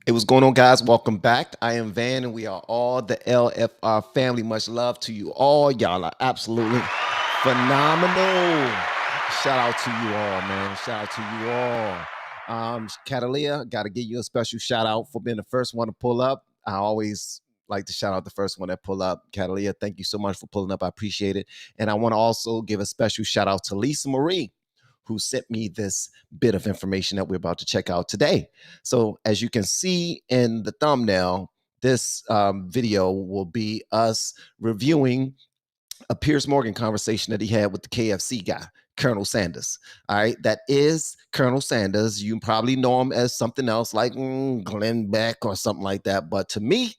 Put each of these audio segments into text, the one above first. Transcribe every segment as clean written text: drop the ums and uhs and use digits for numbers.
Hey, what's going on, guys? Welcome back. I am Van, and we are all the LFR family. Much love to you all. Y'all are absolutely phenomenal. Shout out to you all, man. Shout out to you all. Catalia, got to give you a special shout out for being the first one to pull up. I always like to shout out the first one that pull up. Catalia, thank you so much for pulling up. I appreciate it. And I want to also give a special shout out to Lisa Marie, who sent me this bit of information that we're about to check out today. So as you can see in the thumbnail, this video will be us reviewing a Piers Morgan conversation that he had with the KFC guy, Colonel Sanders. All right, that is Colonel Sanders. You probably know him as something else like Glenn Beck or something like that. But to me,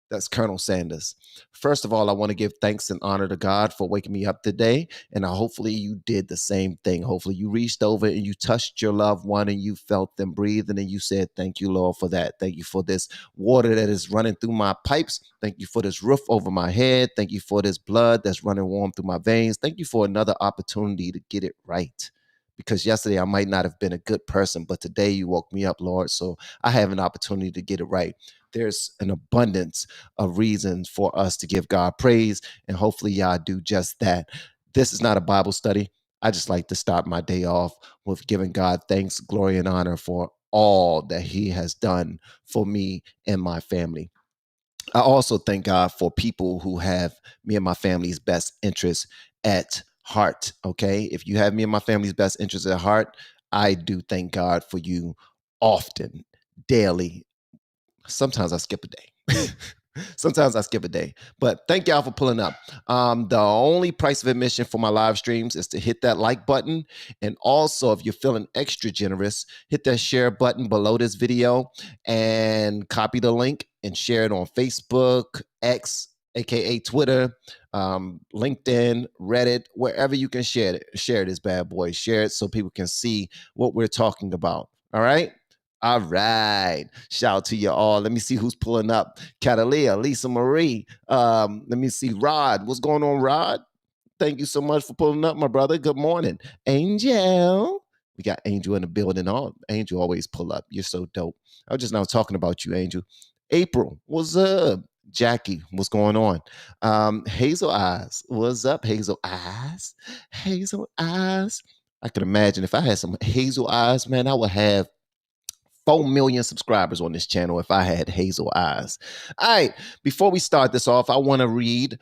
that's Colonel Sanders. First of all, I want to give thanks and honor to God for waking me up today. And hopefully you did the same thing. Hopefully you reached over and you touched your loved one and you felt them breathing and you said, thank you, Lord, for that. Thank you for this water that is running through my pipes. Thank you for this roof over my head. Thank you for this blood that's running warm through my veins. Thank you for another opportunity to get it right. Because yesterday I might not have been a good person, but today you woke me up, Lord. So I have an opportunity to get it right. There's an abundance of reasons for us to give God praise, and hopefully y'all do just that. This is not a Bible study. I just like to start my day off with giving God thanks, glory, and honor for all that he has done for me and my family. I also thank God for people who have me and my family's best interests at heart. Okay. If you have me and my family's best interests at heart, I do thank God for you often, daily. Sometimes I skip a day. Sometimes I skip a day, but thank y'all for pulling up. The only price of admission for my live streams is to hit that like button. And also, if you're feeling extra generous, hit that share button below this video and copy the link and share it on Facebook, X, aka Twitter, LinkedIn, Reddit, wherever you can share it. Share this bad boy. Share it so people can see what we're talking about. All right. All right. Shout out to you all. Let me see who's pulling up. Catalia, Lisa Marie. Let me see. Rod. What's going on, Rod? Thank you so much for pulling up, my brother. Good morning. Angel. We got Angel in the building. Oh, Angel always pull up. You're so dope. I was just now talking about you, Angel. April, what's up? Jackie, what's going on? Hazel Eyes, what's up, Hazel Eyes? Hazel Eyes. I can imagine if I had some hazel eyes, man, I would have 4 million subscribers on this channel if I had hazel eyes. All right, before we start this off, I want to read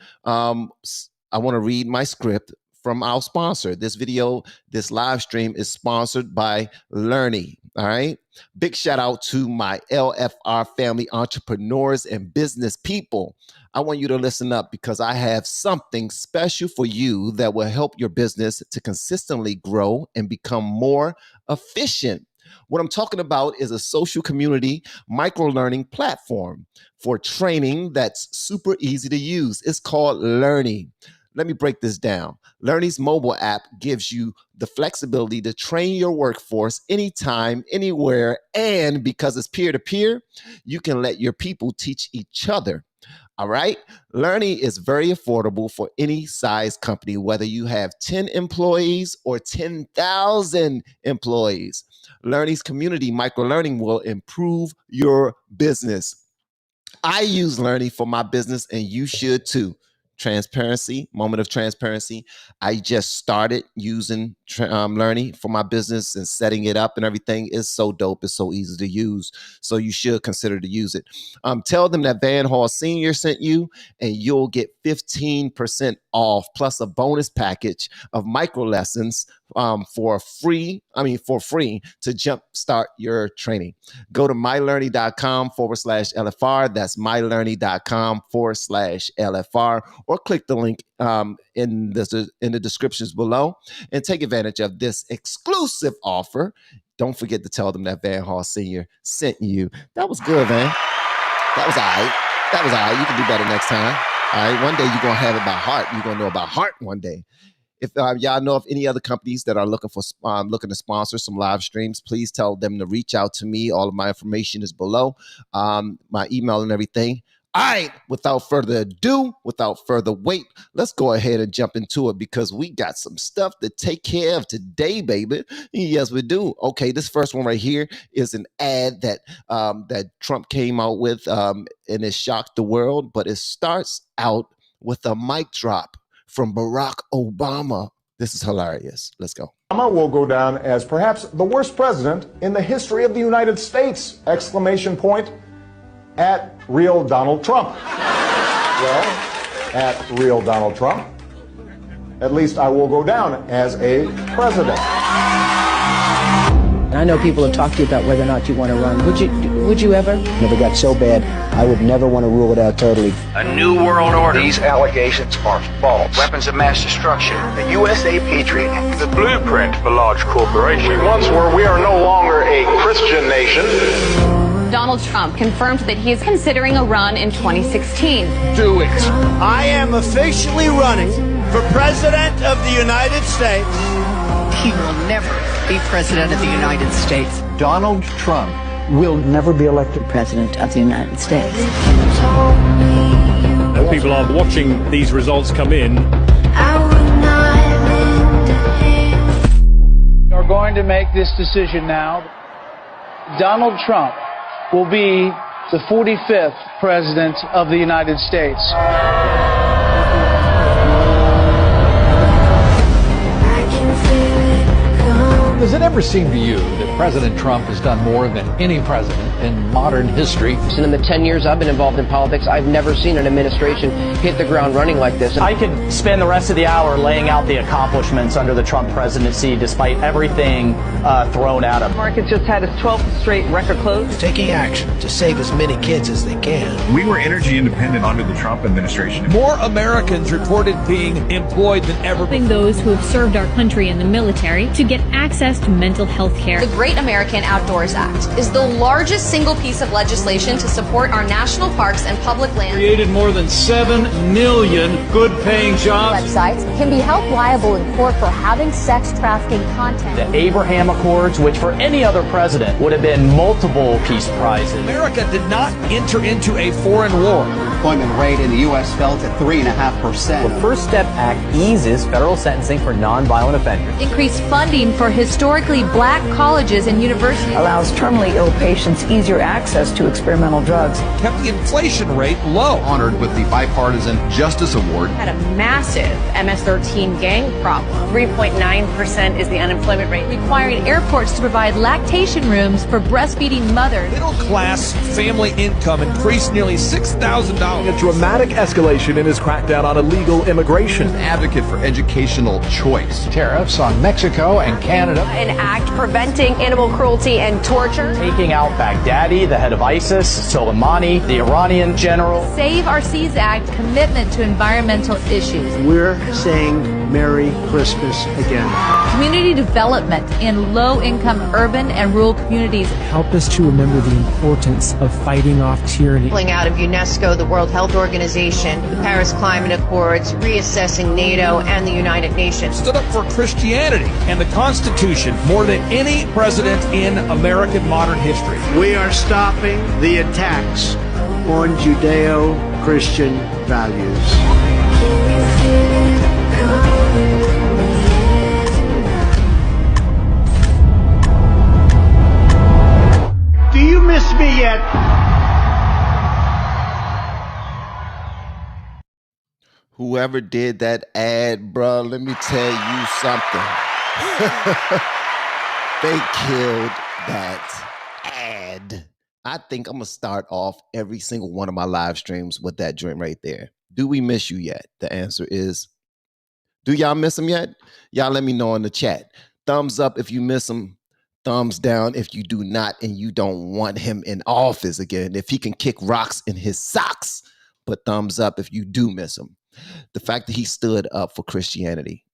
my script from our sponsor. This video, this live stream is sponsored by Learny. All right. Big shout out to my LFR family entrepreneurs and business people. I want you to listen up because I have something special for you that will help your business to consistently grow and become more efficient. What I'm talking about is a social community micro-learning platform for training that's super easy to use. It's called Learny. Let me break this down. Learny's mobile app gives you the flexibility to train your workforce anytime, anywhere, and because it's peer-to-peer, you can let your people teach each other. All right. Learny is very affordable for any size company, whether you have 10 employees or 10,000 employees. Learny's community micro-learning will improve your business. I use Learny for my business, and you should too. Transparency, moment of transparency. I just started using Learny for my business and setting it up and everything. Is so dope. It's so easy to use. So you should consider to use it. Tell them that van.hall Senior sent you, and you'll get 15% off plus a bonus package of micro lessons for free to jumpstart your training. Go to mylearny.com/LFR. That's mylearny.com/LFR, or click the link in the descriptions below and take advantage of this exclusive offer. Don't forget to tell them that van.hall Senior sent you. That was good, man. That was all right. That was all right. You can do better next time. All right. One day you're going to have it by heart. You're going to know about heart one day. If y'all know of any other companies that are looking to sponsor some live streams, please tell them to reach out to me. All of my information is below, my email and everything. All right, without further ado, without further wait, let's go ahead and jump into it because we got some stuff to take care of today, baby. Yes, we do. Okay, this first one right here is an ad that that Trump came out with, and it shocked the world. But it starts out with a mic drop from Barack Obama. This is hilarious. Let's go. Obama will go down as perhaps the worst president in the history of the United States! Exclamation point. At real Donald Trump. Well, at real Donald Trump, at least I will go down as a president. And I know people have talked to you about whether or not you want to run. Would you ever? Never got so bad, I would never want to rule it out totally. A new world order. These allegations are false. Weapons of mass destruction. The USA Patriot Act. The blueprint for large corporations. We once were, we are no longer a Christian nation. Donald Trump confirmed that he is considering a run in 2016. Do it. I am officially running for President of the United States. He will never be President of the United States. Donald Trump will never be elected President of the United States. As people are watching these results come in, we are going to make this decision now. Donald Trump will be the 45th President of the United States. Does it ever seem to you that President Trump has done more than any president in modern history? And in the 10 years I've been involved in politics, I've never seen an administration hit the ground running like this. I could spend the rest of the hour laying out the accomplishments under the Trump presidency despite everything thrown at him. The market just had its 12th straight record close. Taking action to save as many kids as they can. We were energy independent under the Trump administration. More Americans reported being employed than ever. Helping those who have served our country in the military to get access to mental health care. The Great American Outdoors Act is the largest single piece of legislation to support our national parks and public lands. created more than 7 million good-paying jobs. Websites can be held liable in court for having sex trafficking content. The Abraham Accords, which for any other president would have been multiple peace prizes. America did not enter into a foreign war. Employment rate in the U.S. fell to 3.5%. The First Step Act eases federal sentencing for nonviolent offenders. Increased funding for historically black colleges and universities. Allows terminally ill patients easier access to experimental drugs. Kept the inflation rate low. Honored with the Bipartisan Justice Award. Had a massive MS-13 gang problem. 3.9% is the unemployment rate, requiring airports to provide lactation rooms for breastfeeding mothers. Middle-class family income increased nearly $6,000. A dramatic escalation in his crackdown on illegal immigration. Advocate for educational choice. Tariffs on Mexico and Canada. An act preventing animal cruelty and torture. Taking out Baghdadi, the head of ISIS, Soleimani, the Iranian general. Save Our Seas Act commitment to environmental issues. We're saying Merry Christmas again. Community development in low-income urban and rural communities. Help us to remember the importance of fighting off tyranny. Pulling out of UNESCO, the World Health Organization, the Paris Climate Accords, reassessing NATO and the United Nations. Stood up for Christianity and the Constitution more than any president in American modern history. We are stopping the attacks on Judeo-Christian values. Do you miss me yet? Whoever did that ad, bro, let me tell you something. They killed that ad. I think I'm going to start off every single one of my live streams with that joint right there. Do we miss you yet? The answer is, do y'all miss him yet? Y'all let me know in the chat. Thumbs up if you miss him. Thumbs down if you do not and you don't want him in office again. If he can kick rocks in his socks. But thumbs up if you do miss him. The fact that he stood up for Christianity.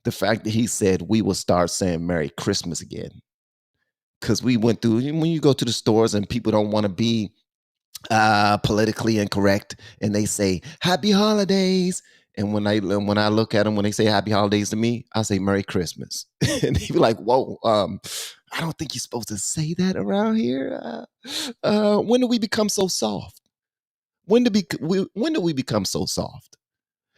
The fact that he said we will start saying Merry Christmas again. Because we went through, when you go to the stores and people don't want to be politically incorrect and they say Happy Holidays. And when I look at them, when they say Happy Holidays to me, I say Merry Christmas. And they be like, whoa, I don't think you're supposed to say that around here. When do we become so soft? When do we become so soft?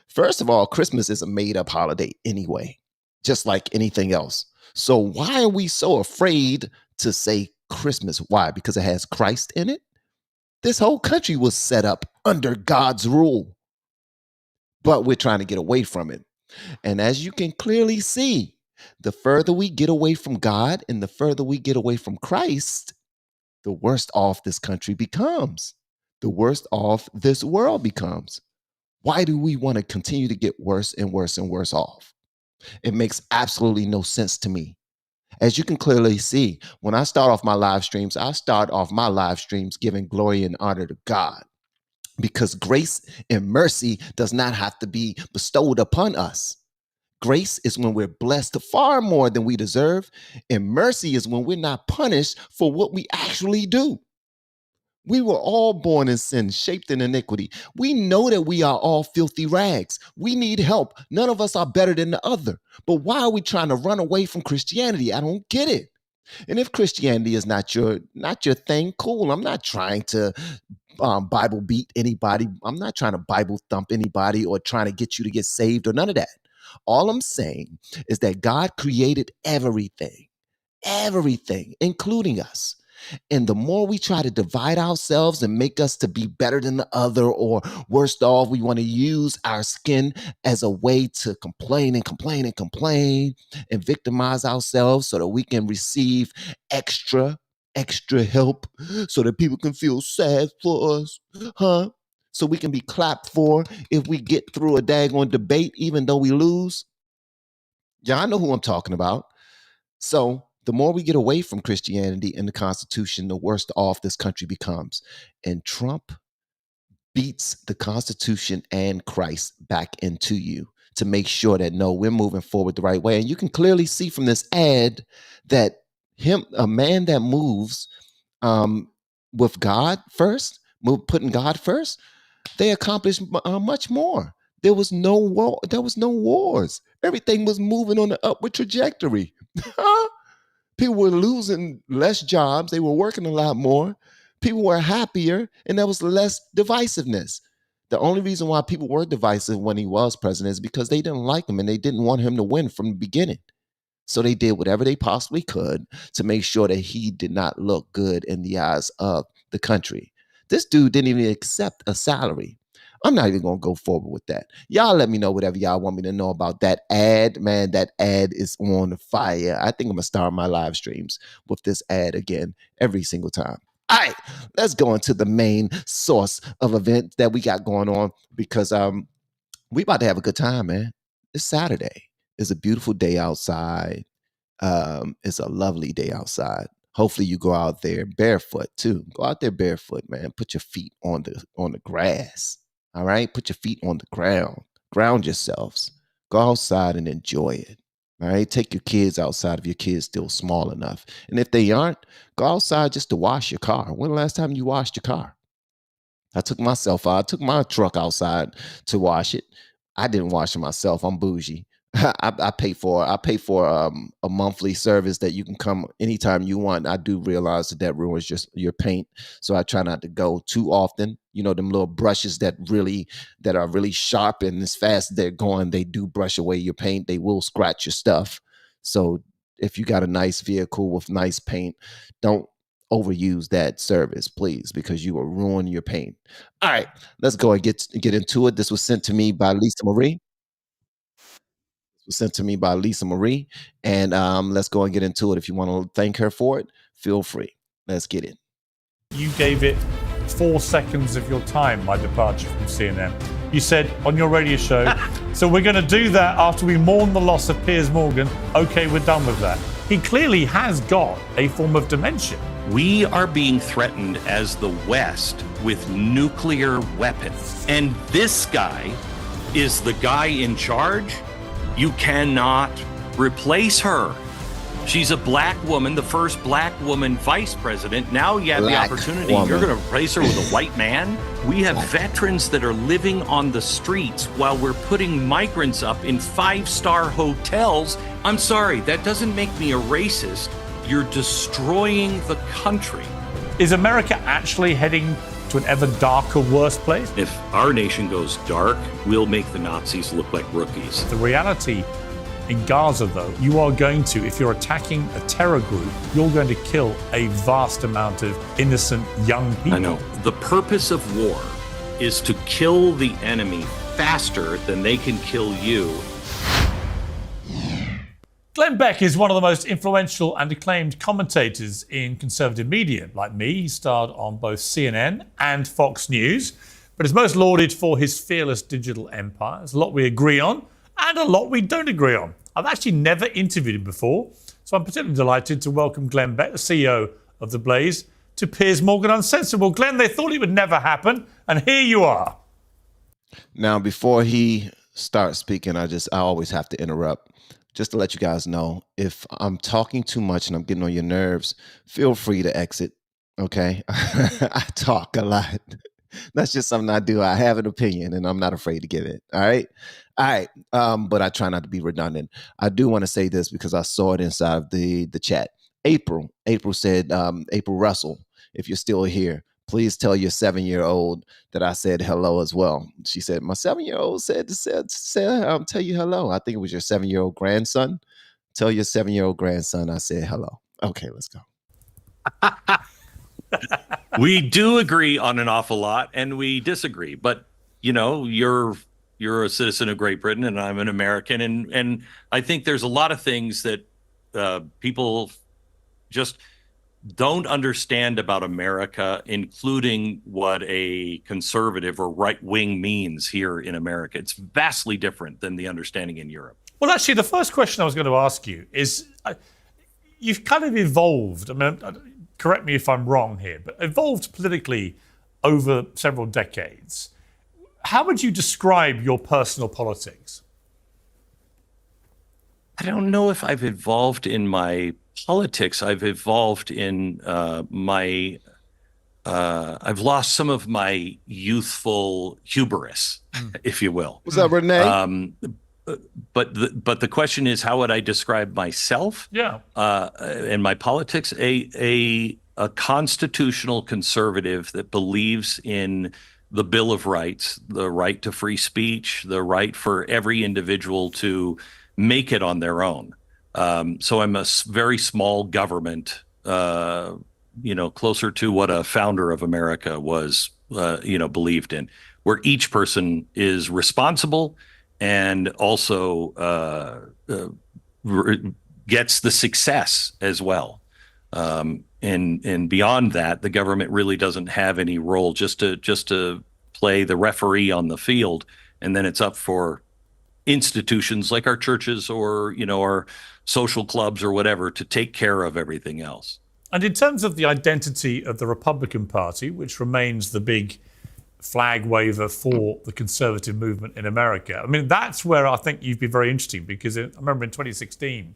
First of all, Christmas is a made-up holiday anyway, just like anything else. So why are we so afraid to say Christmas? Why? Because it has Christ in it? This whole country was set up under God's rule, but we're trying to get away from it. And as you can clearly see, the further we get away from God and the further we get away from Christ, the worse off this country becomes. The worse off this world becomes. Why do we want to continue to get worse and worse and worse off? It makes absolutely no sense to me. As you can clearly see, when I start off my live streams, I start off my live streams giving glory and honor to God, because grace and mercy does not have to be bestowed upon us. Grace is when we're blessed far more than we deserve, and mercy is when we're not punished for what we actually do. We were all born in sin, shaped in iniquity. We know that we are all filthy rags. We need help. None of us are better than the other. But why are we trying to run away from Christianity? I don't get it. And if Christianity is not your thing, cool. I'm not trying to Bible beat anybody. I'm not trying to Bible thump anybody or trying to get you to get saved or none of that. All I'm saying is that God created everything, including us. And the more we try to divide ourselves and make us to be better than the other, or worst off, we want to use our skin as a way to complain and victimize ourselves so that we can receive extra help, so that people can feel sad for us, so we can be clapped for if we get through a daggone debate, even though we lose. Yeah, I know who I'm talking about. So the more we get away from Christianity and the Constitution, the worse off this country becomes. And Trump beats the Constitution and Christ back into you to make sure that, no, we're moving forward the right way. And you can clearly see from this ad that a man that moves with God first, putting God first, they accomplished much more. There was no war. There was no wars. Everything was moving on the upward trajectory. People were losing less jobs. They were working a lot more. People were happier, and there was less divisiveness. The only reason why people were divisive when he was president is because they didn't like him and they didn't want him to win from the beginning. So they did whatever they possibly could to make sure that he did not look good in the eyes of the country. This dude didn't even accept a salary. I'm not even going to go forward with that. Y'all let me know whatever y'all want me to know about that ad. Man, that ad is on fire. I think I'm going to start my live streams with this ad again every single time. All right, let's go into the main source of events that we got going on, because we about to have a good time, man. It's Saturday. It's a beautiful day outside. It's a lovely day outside. Hopefully you go out there barefoot too. Go out there barefoot, man. Put your feet on the grass. All right, put your feet on the ground. Ground yourselves. Go outside and enjoy it. All right, take your kids outside if your kid's still small enough. And if they aren't, go outside just to wash your car. When the last time you washed your car? I took myself out. I took my truck outside to wash it. I didn't wash it myself. I'm bougie. I pay for a monthly service that you can come anytime you want. I do realize that ruins just your paint, so I try not to go too often. You know, them little brushes that are really sharp, and as fast as they're going, they do brush away your paint. They will scratch your stuff. So if you got a nice vehicle with nice paint, don't overuse that service, please, because you will ruin your paint. All right, let's go and get into it. This was sent to me by Lisa Marie. And let's go and get into it. If you want to thank her for it, feel free. Let's get it. You gave it 4 seconds of your time, my departure from CNN. You said on your radio show, so we're going to do that after we mourn the loss of Piers Morgan. Okay, we're done with that. He clearly has got a form of dementia. We are being threatened as the West with nuclear weapons. And this guy is the guy in charge. You cannot replace her. She's a black woman, the first black woman vice president. Now you have the opportunity. You're going to replace her with a white man? We have veterans that are living on the streets while we're putting migrants up in 5-star hotels. I'm sorry, that doesn't make me a racist. You're destroying the country. Is America actually heading to an ever darker, worse place? If our nation goes dark, we'll make the Nazis look like rookies. The reality in Gaza, though, you are going to, if you're attacking a terror group, you're going to kill a vast amount of innocent young people. I know. The purpose of war is to kill the enemy faster than they can kill you. Glenn Beck is one of the most influential and acclaimed commentators in conservative media. Like me, he starred on both CNN and Fox News, but is most lauded for his fearless digital empire. There's a lot we agree on, and a lot we don't agree on. I've actually never interviewed him before, so I'm particularly delighted to welcome Glenn Beck, the CEO of The Blaze, to Piers Morgan Uncensored. Well, Glenn, they thought it would never happen, and here you are. Now, before he starts speaking, I always have to interrupt. Just to let you guys know, if I'm talking too much and I'm getting on your nerves, feel free to exit, okay? I talk a lot. That's just something I do. I have an opinion, and I'm not afraid to give it. All right. But I try not to be redundant. I do want to say this because I saw it inside of the chat. April said, April Russell, if you're still here, please tell your 7-year-old that I said hello as well. She said, my 7-year-old said tell you hello. I think it was your 7-year-old grandson. Tell your 7-year-old grandson I said hello. Okay, let's go. We do agree on an awful lot, and we disagree. But you know, you're a citizen of Great Britain, and I'm an American, and I think there's a lot of things that people just don't understand about America, including what a conservative or right wing means here in America. It's vastly different than the understanding in Europe. Well, actually, the first question I was going to ask you is, you've kind of evolved. I mean, correct me if I'm wrong here, but evolved politically over several decades. How would you describe your personal politics? I don't know if I've evolved in my politics. I've evolved in I've lost some of my youthful hubris, if you will. What's up, Renee? But the question is, how would I describe myself? Yeah. And my politics? A constitutional conservative that believes in the Bill of Rights, the right to free speech, the right for every individual to make it on their own. So I'm a very small government, closer to what a founder of America was, believed in, where each person is responsible and also gets the success as well. And beyond that, the government really doesn't have any role, just to play the referee on the field, and then it's up for institutions like our churches or our social clubs or whatever to take care of everything else. And in terms of the identity of the Republican Party, which remains the big flag waver for the conservative movement in America, I mean, that's where I think you'd be very interesting, because I remember in 2016,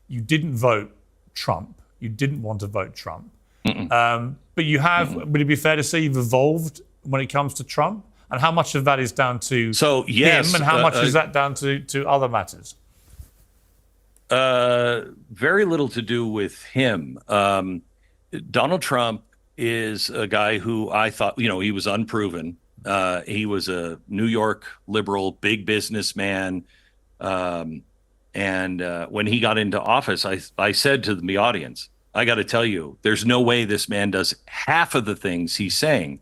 you didn't vote Trump. You didn't want to vote Trump. But you have, would it be fair to say you've evolved when it comes to Trump? And how much of that is down to him, and how much is that down to other matters? Very little to do with him. Donald Trump is a guy who I thought, he was unproven. He was a New York liberal, big businessman. And when he got into office, I said to the audience, I got to tell you, there's no way this man does half of the things he's saying,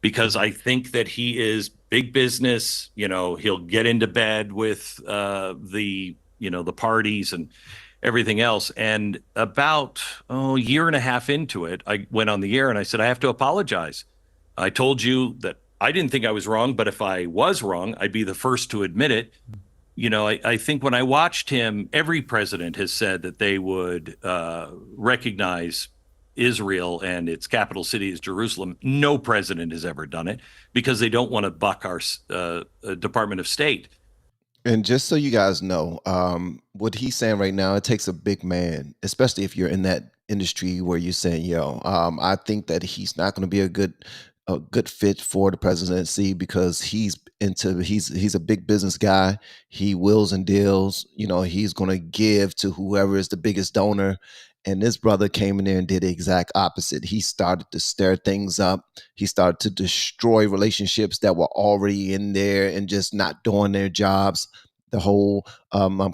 because I think that he is big business. He'll get into bed with the parties and everything else. And about a year and a half into it, I went on the air and I said, I have to apologize. I told you that I didn't think I was wrong, but if I was wrong, I'd be the first to admit it. I think when I watched him, every president has said that they would recognize Israel and its capital city is Jerusalem. No president has ever done it because they don't want to buck our Department of State. And just so you guys know, what he's saying right now, it takes a big man, especially if you're in that industry where you're saying, I think that he's not going to be a good fit for the presidency, because he's a big business guy. He wills and deals. He's going to give to whoever is the biggest donor. And this brother came in there and did the exact opposite. He started to stir things up. He started to destroy relationships that were already in there and just not doing their jobs. The whole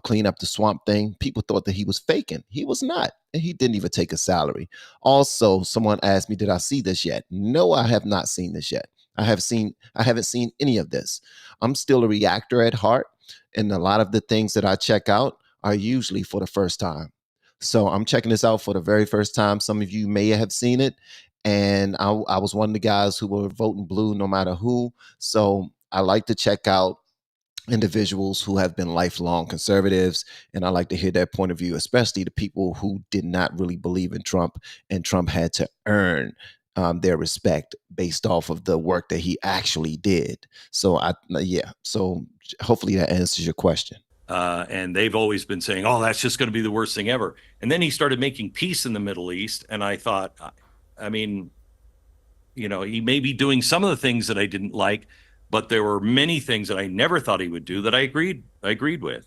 clean up the swamp thing. People thought that he was faking. He was not. And he didn't even take a salary. Also, someone asked me, did I see this yet? No, I have not seen this yet. I haven't seen any of this. I'm still a reactor at heart. And a lot of the things that I check out are usually for the first time. So I'm checking this out for the very first time. Some of you may have seen it. And I was one of the guys who were voting blue no matter who. So I like to check out individuals who have been lifelong conservatives. And I like to hear their point of view, especially the people who did not really believe in Trump. And Trump had to earn their respect based off of the work that he actually did. So so hopefully that answers your question. And they've always been saying, oh, that's just going to be the worst thing ever. And then he started making peace in the Middle East. And I thought, I mean, you know, he may be doing some of the things that I didn't like, but there were many things that I never thought he would do that I agreed with.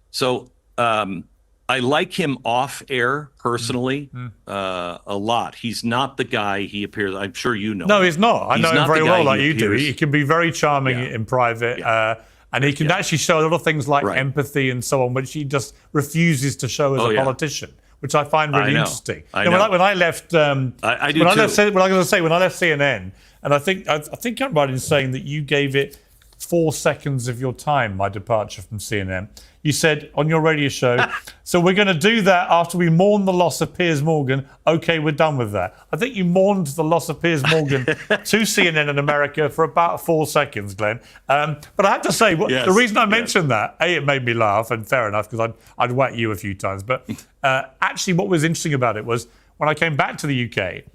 So I like him off air personally a lot. He's not the guy he appears. I'm sure you know. No, he's not. I know him very well, like you do. He can be very charming in private. And he can actually show a lot of things like empathy and so on, which he just refuses to show as a politician, which I find really interesting. When I left, I do when too. I left CNN, and I think I'm right in saying that you gave it 4 seconds of your time, my departure from CNN. You said on your radio show, so we're going to do that after we mourn the loss of Piers Morgan. Okay, we're done with that. I think you mourned the loss of Piers Morgan to CNN in America for about 4 seconds, Glenn. But I have to say, the reason I mentioned that, it made me laugh, and fair enough, because I'd whack you a few times. But actually, what was interesting about it was when I came back to the UK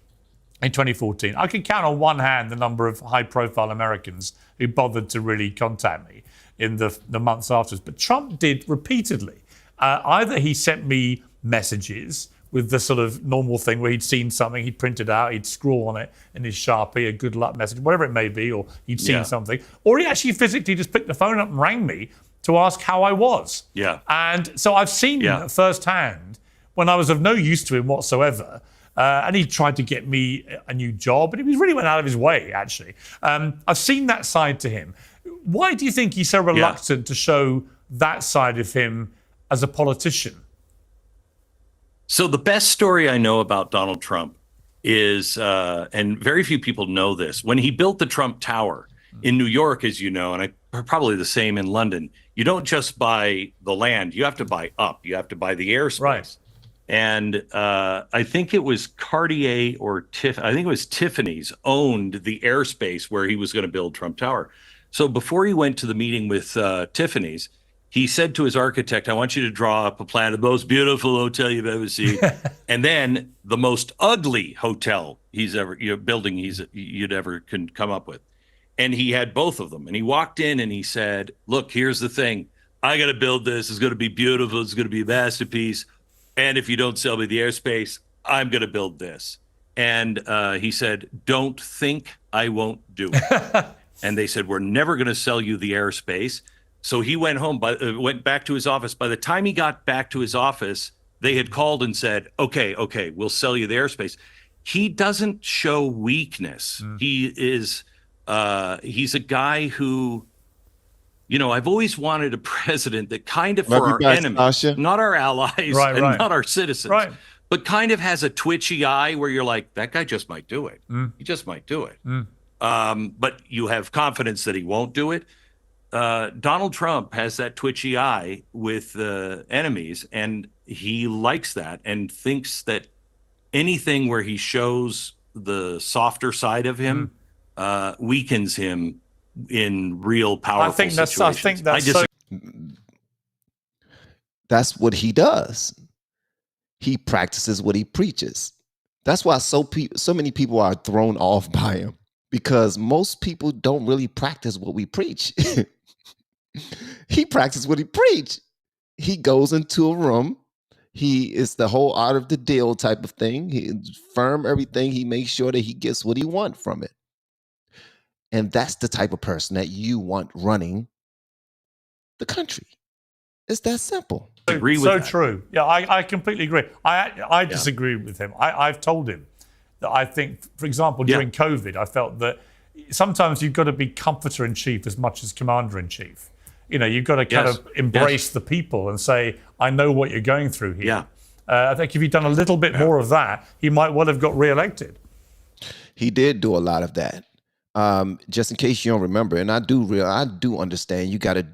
in 2014, I could count on one hand the number of high-profile Americans who bothered to really contact me in the months afterwards. But Trump did repeatedly. Either he sent me messages with the sort of normal thing where he'd seen something, he'd print it out, he'd scrawl on it in his Sharpie, a good luck message, whatever it may be, or he'd seen something. Or he actually physically just picked the phone up and rang me to ask how I was. Yeah. And so I've seen firsthand when I was of no use to him whatsoever. And he tried to get me a new job, and he really went out of his way, actually. I've seen that side to him. Why do you think he's so reluctant to show that side of him as a politician? So the best story I know about Donald Trump is, and very few people know this, when he built the Trump Tower in New York, as you know, and probably the same in London, you don't just buy the land, you have to buy up. You have to buy the airspace. Right. And I think it was Cartier or I think it was Tiffany's owned the airspace where he was going to build Trump Tower. So before he went to the meeting with Tiffany's, he said to his architect, I want you to draw up a plan of the most beautiful hotel you've ever seen. And then the most ugly hotel building you'd ever can come up with. And he had both of them. And he walked in and he said, look, here's the thing. I got to build this. It's going to be beautiful. It's going to be a masterpiece. And if you don't sell me the airspace, I'm going to build this. And he said, don't think I won't do it. And they said, we're never going to sell you the airspace. So he went home, went back to his office. By the time he got back to his office, they had called and said, okay, we'll sell you the airspace. He doesn't show weakness. He's a guy who, you know, I've always wanted a president that kind of, for our enemies, not our allies not our citizens, but kind of has a twitchy eye where you're like, that guy just might do it. He just might do it. But you have confidence that he won't do it. Donald Trump has that twitchy eye with enemies, and he likes that and thinks that anything where he shows the softer side of him weakens him in real powerful situations. That's what he does. He practices what he preaches. That's why so many people are thrown off by him, because most people don't really practice what we preach. He practices what he preach. He goes into a room. He is the whole art of the deal type of thing. He firm everything. He makes sure that he gets what he wants from it. And that's the type of person that you want running the country. It's that simple. agree with so that. true. Yeah, I completely agree. I disagree with him. I've told him that I think, for example, during COVID, I felt that sometimes you've got to be comforter in chief as much as commander in chief. You know, you've got to kind of embrace the people and say, I know what you're going through here. Yeah. I think if he'd done a little bit more of that, he might well have got re-elected. He did do a lot of that. Just in case you don't remember, and I do understand you got to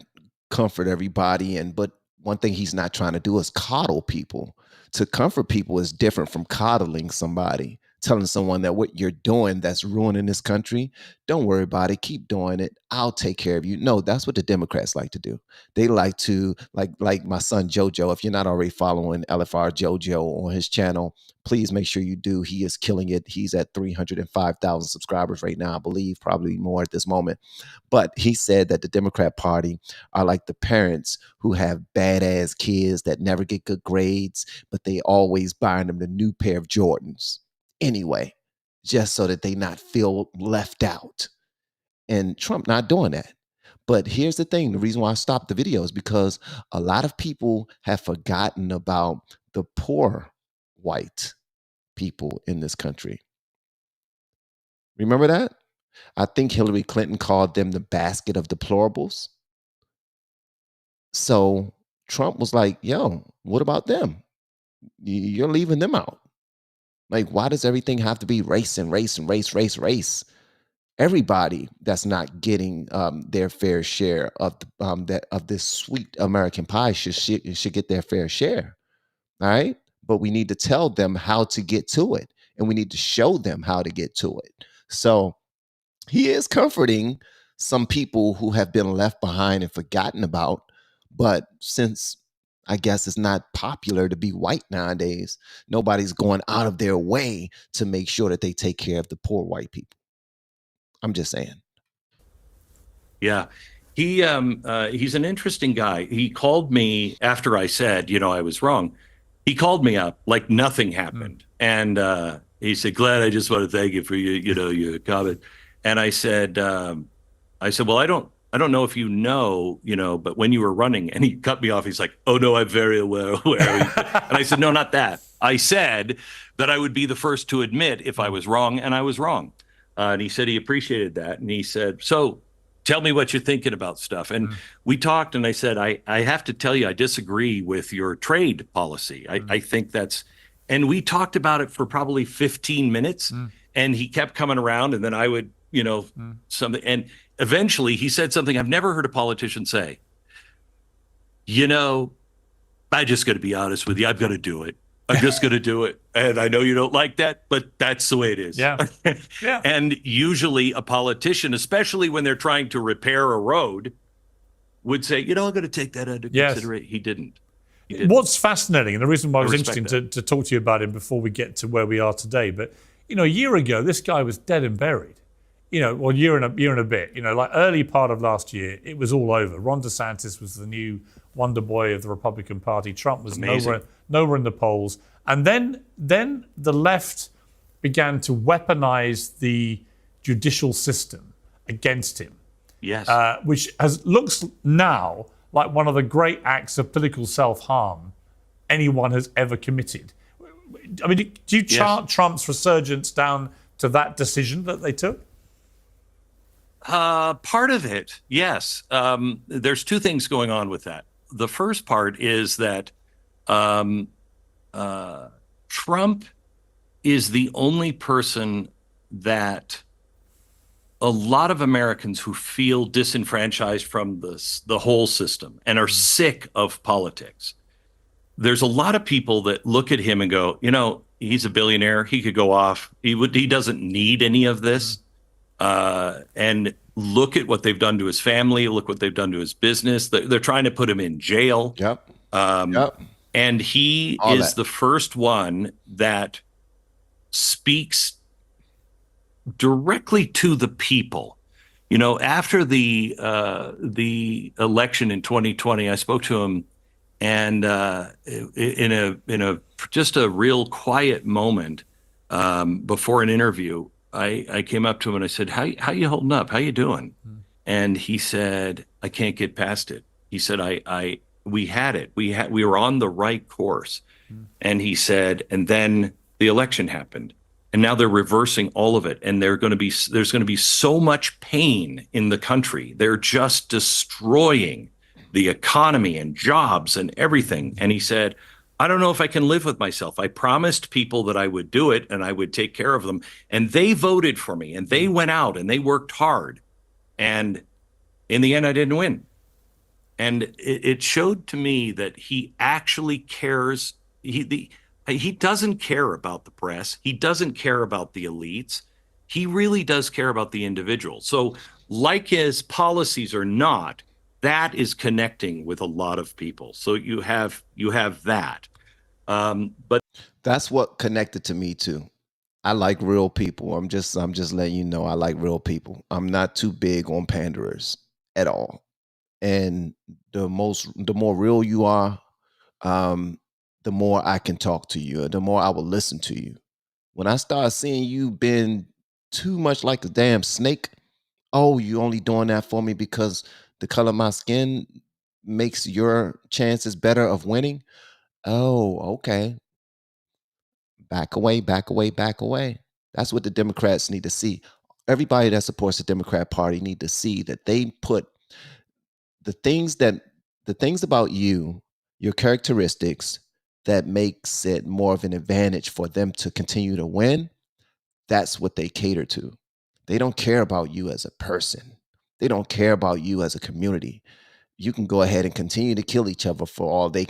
comfort everybody, but one thing he's not trying to do is coddle people. To comfort people is different from coddling somebody, telling someone that what you're doing that's ruining this country, don't worry about it, keep doing it, I'll take care of you. No, that's what the Democrats like to do. They like to, like my son Jojo, if you're not already following LFR Jojo on his channel, please make sure you do. He is killing it. He's at 305,000 subscribers right now, I believe, probably more at this moment. But he said that the Democrat Party are like the parents who have badass kids that never get good grades, but they always buy them the new pair of Jordans anyway, just so that they not feel left out. And Trump not doing that. But here's the thing, the reason why I stopped the video is because a lot of people have forgotten about the poor white people in this country. Remember that? I think Hillary Clinton called them the basket of deplorables. So Trump was like, yo, what about them? You're leaving them out. Like, why does everything have to be race and race and race, race, race? Everybody that's not getting their fair share of this sweet American pie should get their fair share. All right. But we need to tell them how to get to it, and we need to show them how to get to it. So he is comforting some people who have been left behind and forgotten about. But since I guess it's not popular to be white nowadays, nobody's going out of their way to make sure that they take care of the poor white people. I'm just saying. Yeah. He's an interesting guy. He called me after I said, I was wrong. He called me up like nothing happened. And he said, Glenn, I just want to thank you for your comment. And I said, well, I don't know if you know, but when you were running, and he cut me off, he's like, oh no, I'm very aware. And I said, no, not that. I said that I would be the first to admit if I was wrong, and I was wrong. And he said he appreciated that. And he said, so tell me what you're thinking about stuff. And we talked, and I said, I have to tell you, I disagree with your trade policy. I think that's, and we talked about it for probably 15 minutes, and he kept coming around, and then I would, something. And eventually he said something I've never heard a politician say. I just got to be honest with you. I've got to do it. I'm just going to do it. And I know you don't like that, but that's the way it is. Yeah. Yeah. And usually a politician, especially when they're trying to repair a road, would say, I'm going to take that into consideration. He didn't. What's fascinating, and the reason why it was interesting to talk to you about him before we get to where we are today, but, a year ago, this guy was dead and buried. Well, year and a bit. Like early part of last year, it was all over. Ron DeSantis was the new wonder boy of the Republican Party. Trump was nowhere in the polls. And then the left began to weaponize the judicial system against him. Yes. Which looks now like one of the great acts of political self-harm anyone has ever committed. I mean, do you chart Trump's resurgence down to that decision that they took? Part of it, yes. There's two things going on with that. The first part is that Trump is the only person that a lot of Americans who feel disenfranchised from the whole system and are sick of politics. There's a lot of people that look at him and go, he's a billionaire. He could go off. He doesn't need any of this. And look at what they've done to his family. Look what they've done to his business. They're trying to put him in jail. Yep. And he is the first one that speaks directly to the people. After the election in 2020, I spoke to him, and in a just a real quiet moment before an interview, I came up to him and I said, how you holding up? How you doing? And he said, I can't get past it. He said, had it. We were on the right course. And he said, and then the election happened. And now they're reversing all of it. And there's going to be so much pain in the country. They're just destroying the economy and jobs and everything. And he said, I don't know if I can live with myself. I promised people that I would do it and I would take care of them. And they voted for me and they went out and they worked hard. And in the end, I didn't win. And it showed to me that he actually cares. He doesn't care about the press. He doesn't care about the elites. He really does care about the individual. So like his policies or not, that is connecting with a lot of people. So you have that. But that's what connected to me too. I like real people. I'm just letting you know I like real people. I'm not too big on panderers at all. And the more real you are, the more I can talk to you, the more I will listen to you. When I start seeing you being too much like a damn snake, oh, you only doing that for me because the color of my skin makes your chances better of winning. Oh, okay. Back away, back away, back away. That's what the Democrats need to see. Everybody that supports the Democrat Party need to see that they put the things about you, your characteristics that makes it more of an advantage for them to continue to win. That's what they cater to. They don't care about you as a person. They don't care about you as a community. You can go ahead and continue to kill each other for all they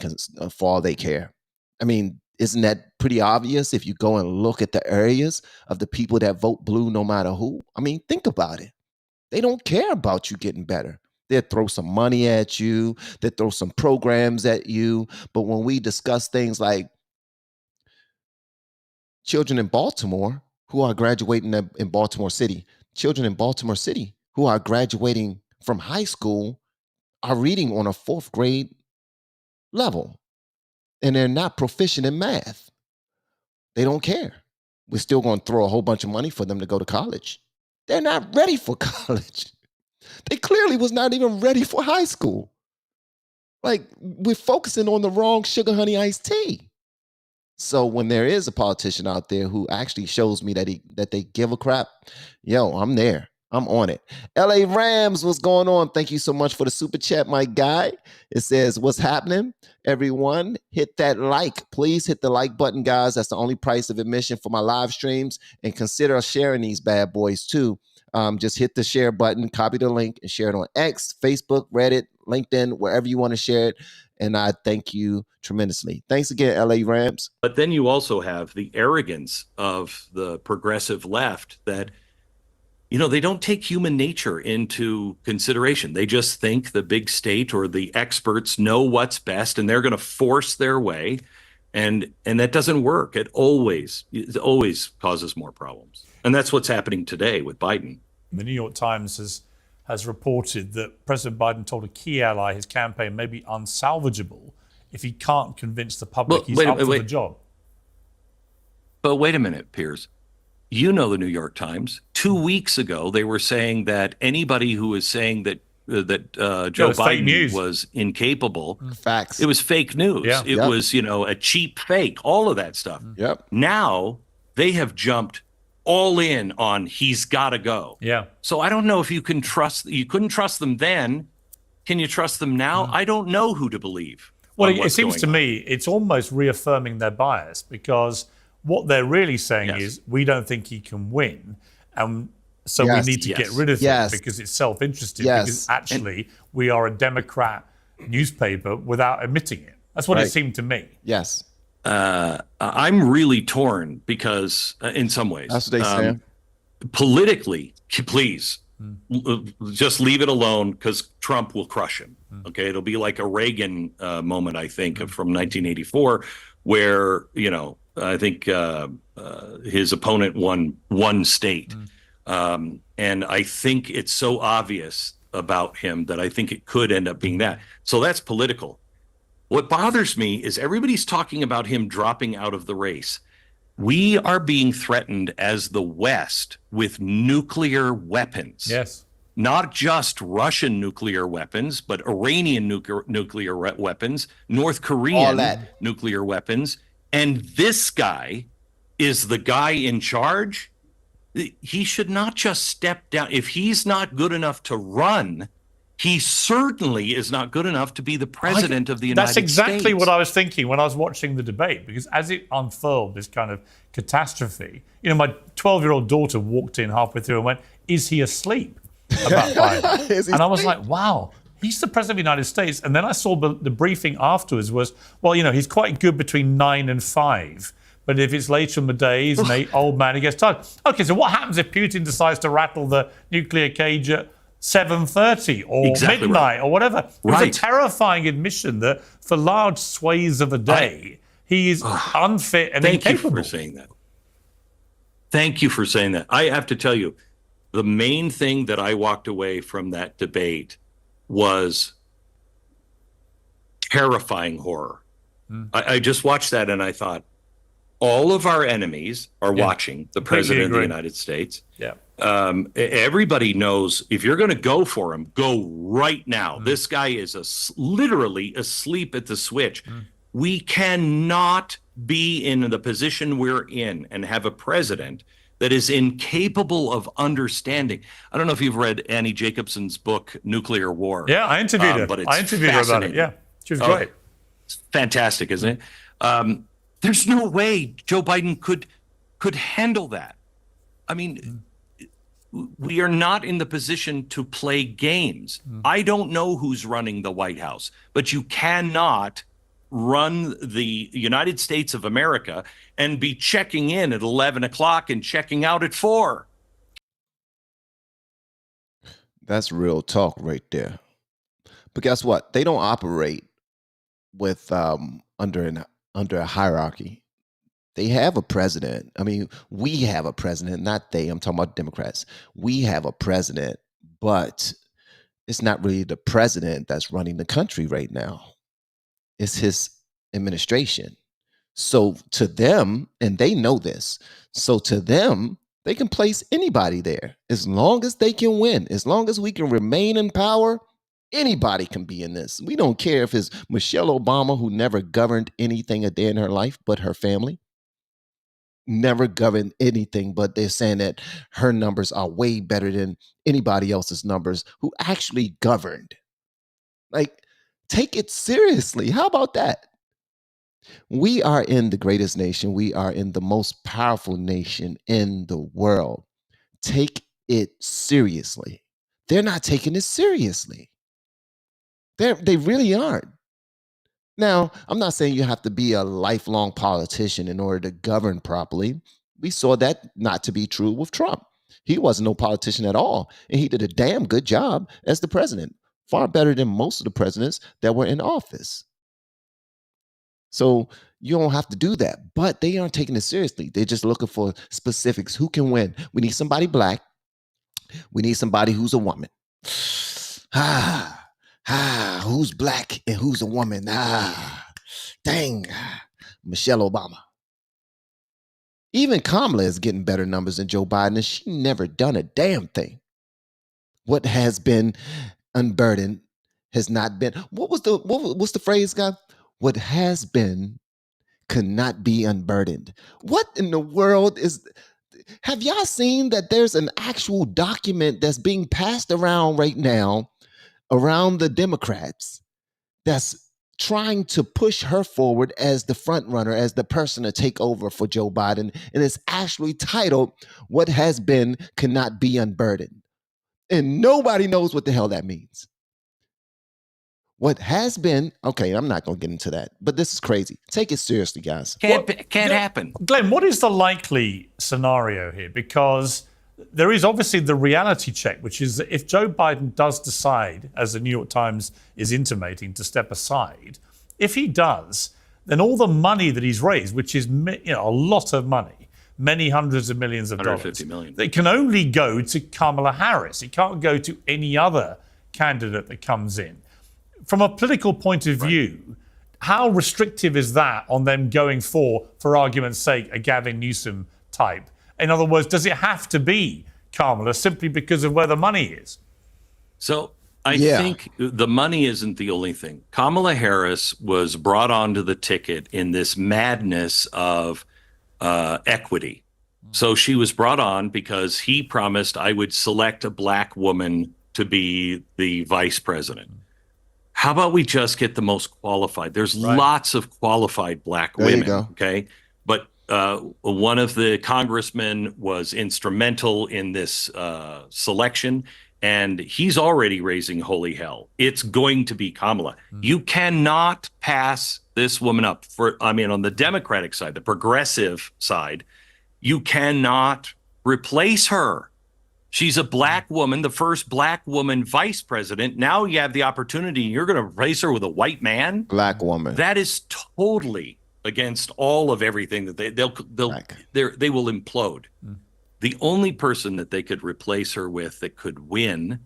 care. I mean, isn't that pretty obvious if you go and look at the areas of the people that vote blue no matter who? I mean, think about it. They don't care about you getting better. They'll throw some money at you. They'll throw some programs at you. But when we discuss things like children in Baltimore who are graduating in Baltimore City, children in Baltimore City who are graduating from high school are reading on a 4th grade level, and they're not proficient in math. They don't care. We're still going to throw a whole bunch of money for them to go to college. They're not ready for college. They clearly was not even ready for high school. Like, we're focusing on the wrong sugar honey iced tea. So when there is a politician out there who actually shows me that they give a crap, yo, I'm there. I'm on it. LA Rams, what's going on? Thank you so much for the super chat, my guy. It says, what's happening? Everyone, hit that like. Please hit the like button, guys. That's the only price of admission for my live streams. And consider sharing these bad boys too. Just hit the share button, copy the link, and share it on X, Facebook, Reddit, LinkedIn, wherever you want to share it. And I thank you tremendously. Thanks again, LA Rams. But then you also have the arrogance of the progressive left that, you know, they don't take human nature into consideration. They just think the big state or the experts know what's best and they're going to force their way. And that doesn't work. It always causes more problems. And that's what's happening today with Biden. The New York Times has reported that President Biden told a key ally his campaign may be unsalvageable if he can't convince the public he's up for the job. But wait a minute, Piers. You know the New York Times. 2 weeks ago, they were saying that anybody who was saying that Joe Biden was incapable. Facts. It was fake news. Yeah. It was, a cheap fake, all of that stuff. Yep. Now they have jumped all in on he's got to go. Yeah. So I don't know if you couldn't trust them then. Can you trust them now? I don't know who to believe. Well, it seems to me it's almost reaffirming their bias, because what they're really saying is we don't think he can win. So we need to get rid of him because it's self-interested, because actually we are a Democrat newspaper without admitting it. That's what it seemed to me. Yes. I'm really torn because in some ways, that's what they say. Politically, please just leave it alone, because Trump will crush him. Okay. It'll be like a Reagan moment, I think, from 1984, where, I think his opponent won one state. And I think it's so obvious about him that I think it could end up being that. So that's political. What bothers me is everybody's talking about him dropping out of the race. We are being threatened as the West with nuclear weapons. Yes. not just Russian nuclear weapons, but Iranian nuclear weapons, North Korean nuclear weapons. And this guy is the guy in charge. He should not just step down. If he's not good enough to run, he certainly is not good enough to be the president of the United States. That's exactly what I was thinking when I was watching the debate, because as it unfurled, this kind of catastrophe, you know, my 12-year-old daughter walked in halfway through and went, "Is he asleep?" about Biden. And I was like, wow, he's the president of the United States. And then I saw the briefing afterwards was, well, you know, he's quite good between 9 and 5. But if it's later in the day, he's an old man, he gets tired. Okay, so what happens if Putin decides to rattle the nuclear cage at 7:30 or midnight or whatever? It was a terrifying admission that for large swathes of a day, he is unfit and incapable. Thank you for saying that. Thank you for saying that. I have to tell you, the main thing that I walked away from that debate was terrifying horror. I just watched that and I thought, all of our enemies are watching the president of the United States. Yeah. Everybody knows if you're going to go for him, go right now. This guy is literally asleep at the switch. We cannot be in the position we're in and have a president that is incapable of understanding. I don't know if you've read Annie Jacobson's book, Nuclear War. Yeah, I interviewed her. But it's I interviewed her about it. Yeah, she was great. It's fantastic, isn't it? There's no way Joe Biden could handle that. I mean, we are not in the position to play games. I don't know who's running the White House, but you cannot run the United States of America and be checking in at 11 o'clock and checking out at 4. That's real talk right there. But guess what? They don't operate with under a hierarchy. They have a president. I mean, we have a president, not they. I'm talking about Democrats. We have a president, but it's not really the president that's running the country right now. It's his administration. So to them, and they know this, so to them, they can place anybody there as long as they can win, as long as we can remain in power. Anybody can be in this. We don't care if it's Michelle Obama, who never governed anything a day in her life but her family. Never governed anything, but they're saying that her numbers are way better than anybody else's numbers who actually governed. Like, take it seriously. How about that? We are in the greatest nation. We are in the most powerful nation in the world. Take it seriously. They're not taking it seriously. They really aren't. Now, I'm not saying you have to be a lifelong politician in order to govern properly. We saw that not to be true with Trump. He wasn't no politician at all, and he did a damn good job as the president, far better than most of the presidents that were in office. So you don't have to do that, but they aren't taking it seriously. They're just looking for specifics. Who can win? We need somebody black. We need somebody who's a woman. Who's black and who's a woman? Dang, Michelle Obama. Even Kamala is getting better numbers than Joe Biden, and she never done a damn thing. What has been unburdened has not been. What's the phrase, guy? What has been cannot be unburdened. What in the world is? Have y'all seen that there's an actual document that's being passed around right now around the Democrats that's trying to push her forward as the front runner, as the person to take over for Joe Biden, and it's actually titled "What Has Been Cannot Be Unburdened," and nobody knows what the hell that means. What has been, okay, I'm not going to get into that, but this is crazy. Take it seriously, guys. Can't happen. Glenn, what is the likely scenario here? Because there is obviously the reality check, which is that if Joe Biden does decide, as the New York Times is intimating, to step aside, if he does, then all the money that he's raised, which is a lot of money, many hundreds of millions of dollars, $150 million. They can only go to Kamala Harris. It can't go to any other candidate that comes in. From a political point of view, how restrictive is that on them going for argument's sake, a Gavin Newsom type? In other words, does it have to be Kamala simply because of where the money is? So I think the money isn't the only thing. Kamala Harris was brought onto the ticket in this madness of equity. So she was brought on because he promised I would select a black woman to be the vice president. How about we just get the most qualified? There's lots of qualified black women, okay? But one of the congressmen was instrumental in this selection, and he's already raising holy hell. It's going to be Kamala. You cannot pass this woman up. On the Democratic side, the progressive side, you cannot replace her. She's a black woman, the first black woman vice president. Now you have the opportunity. You're going to replace her with a white man? Black woman. That is totally against all of everything that they will implode. The only person that they could replace her with that could win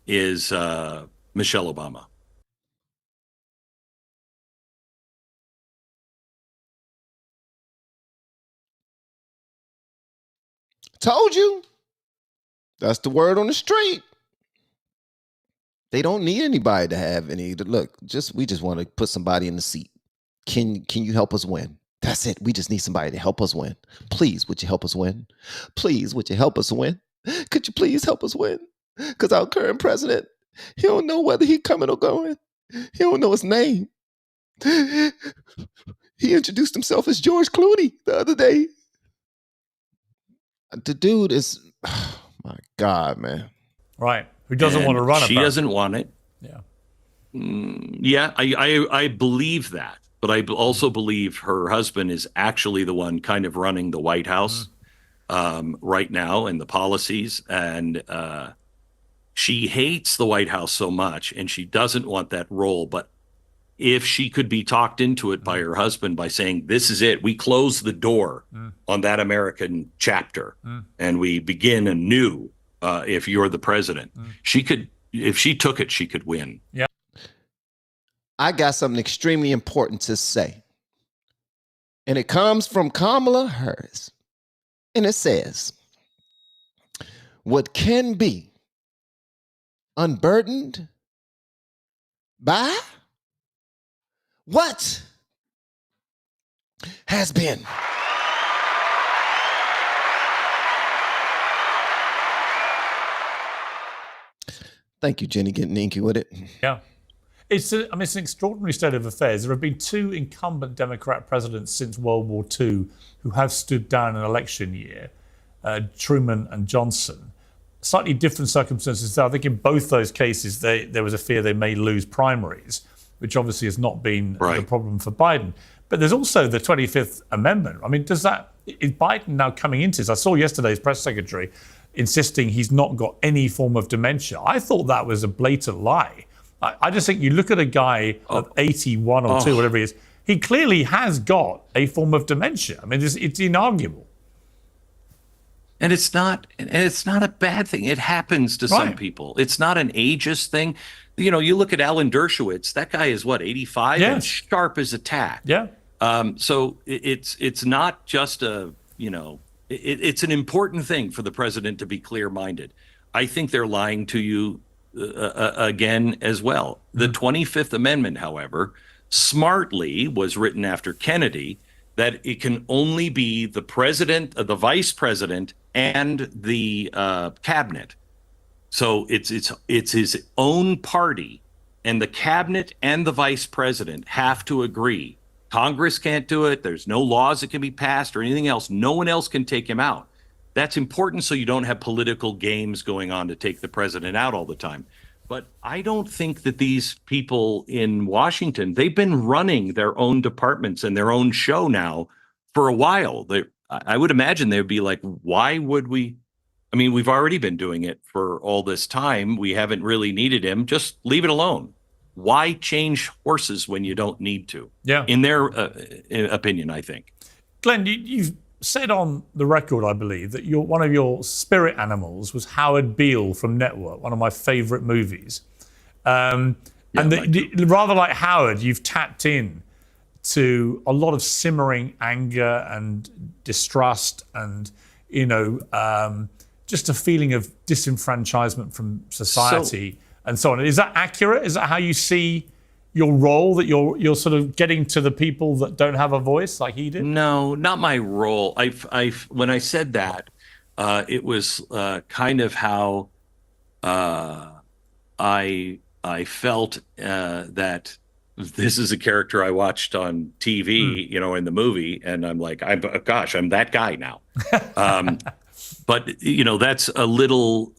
is Michelle Obama. Told you. That's the word on the street. They don't need anybody to have any. Look, we just want to put somebody in the seat. Can you help us win? That's it. We just need somebody to help us win. Please, would you help us win? Please, would you help us win? Could you please help us win? Because our current president, he don't know whether he coming or going. He don't know his name. He introduced himself as George Clooney the other day. The dude is, oh my God, man. Right. Who doesn't want to run it? She doesn't want it. Yeah. I believe that. But I also believe her husband is actually the one kind of running the White House right now and the policies. And she hates the White House so much, and she doesn't want that role. But if she could be talked into it by her husband by saying, this is it, we close the door on that American chapter and we begin anew if you're the president, she could, if she took it, she could win. Yeah. I got something extremely important to say. And it comes from Kamala Harris. And it says, what can be unburdened by what has been. Thank you, Jenny, getting inky with it. Yeah. It's an extraordinary state of affairs. There have been two incumbent Democrat presidents since World War II who have stood down an election year, Truman and Johnson. Slightly different circumstances. I think in both those cases, there was a fear they may lose primaries, which obviously has not been the problem for Biden. But there's also the 25th Amendment. I mean, is Biden now coming into this? I saw yesterday's press secretary insisting he's not got any form of dementia. I thought that was a blatant lie. I just think you look at a guy of 81 or 2, whatever he is, he clearly has got a form of dementia. I mean, it's inarguable. And it's not a bad thing. It happens to some people. It's not an ageist thing. You know, you look at Alan Dershowitz, that guy is what, 85 and sharp as a tack. Yeah. So it's not just it's an important thing for the president to be clear-minded. I think they're lying to you again as well. The 25th Amendment, however, smartly was written after Kennedy, that it can only be the president, the vice president, and the cabinet. So it's his own party, and the cabinet and the vice president have to agree. Congress can't do it. There's no laws that can be passed or anything else. No one else can take him out. That's important so you don't have political games going on to take the president out all the time. But I don't think that these people in Washington, they've been running their own departments and their own show now for a while. I would imagine they'd be like, why would we? I mean, we've already been doing it for all this time. We haven't really needed him. Just leave it alone. Why change horses when you don't need to? Yeah. In their opinion, I think. Glenn, you've said on the record, I believe, that one of your spirit animals was Howard Beale from Network, one of my favorite movies. And rather like Howard, you've tapped in to a lot of simmering anger and distrust and, just a feeling of disenfranchisement from society and so on. Is that accurate? Is that how you see your role, that you're sort of getting to the people that don't have a voice like he did? No, not my role. When I said that, it was kind of how I felt that this is a character I watched on TV, you know, in the movie, and I'm like, I'm that guy now. But you know, that's a little,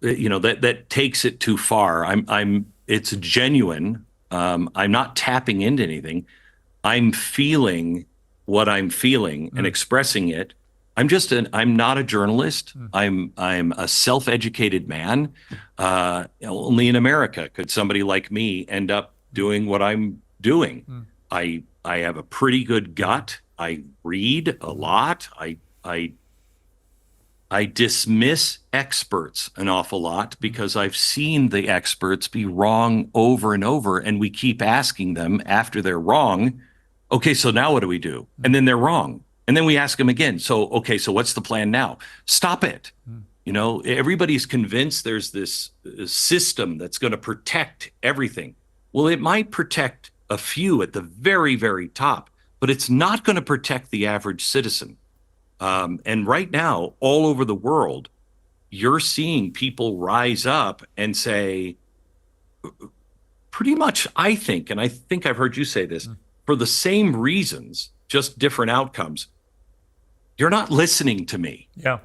you know, that takes it too far. It's genuine. I'm not tapping into anything. I'm feeling what I'm feeling and expressing it. I'm not a journalist. I'm a self-educated man. Only in America could somebody like me end up doing what I'm doing. I have a pretty good gut. I read a lot. I dismiss experts an awful lot because I've seen the experts be wrong over and over, and we keep asking them after they're wrong, okay, so now what do we do? And then they're wrong. And then we ask them again, so, okay, so what's the plan now? Stop it. You know, everybody's convinced there's this system that's going to protect everything. Well, it might protect a few at the very, very top, but it's not going to protect the average citizen. And right now, all over the world, you're seeing people rise up and say, pretty much, I think, and I think I've heard you say this, for the same reasons, just different outcomes. You're not listening to me. Yeah.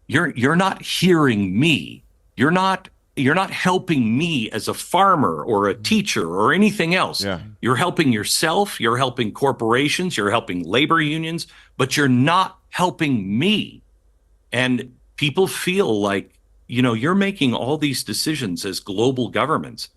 You're not hearing me. You're not helping me as a farmer or a teacher or anything else. Yeah. You're helping yourself, you're helping corporations, you're helping labor unions, but you're not helping me. And people feel like, you know, you're making all these decisions as global governments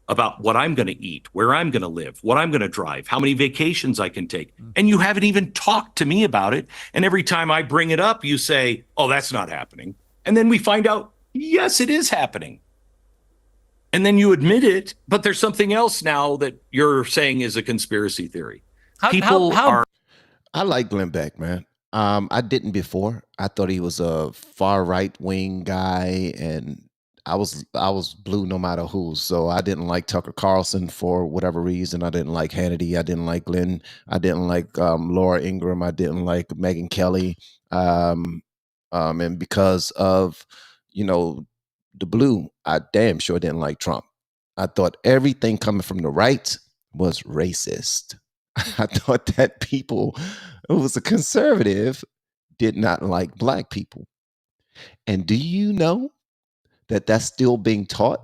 about what I'm going to eat, where I'm going to live, what I'm going to drive, how many vacations I can take. And you haven't even talked to me about it. And every time I bring it up, you say, oh, that's not happening. And then we find out, yes, it is happening. And then you admit it, but there's something else now that you're saying is a conspiracy theory. I like Glenn Beck, man. I didn't before. I thought he was a far right wing guy, and I was blue no matter who. So I didn't like Tucker Carlson for whatever reason. I didn't like Hannity. I didn't like Glenn. I didn't like Laura Ingraham. I didn't like Megyn Kelly. And because of, you know, the blue, I damn sure didn't like Trump. I thought everything coming from the right was racist. I thought that people who was a conservative did not like black people. And do you know that that's still being taught?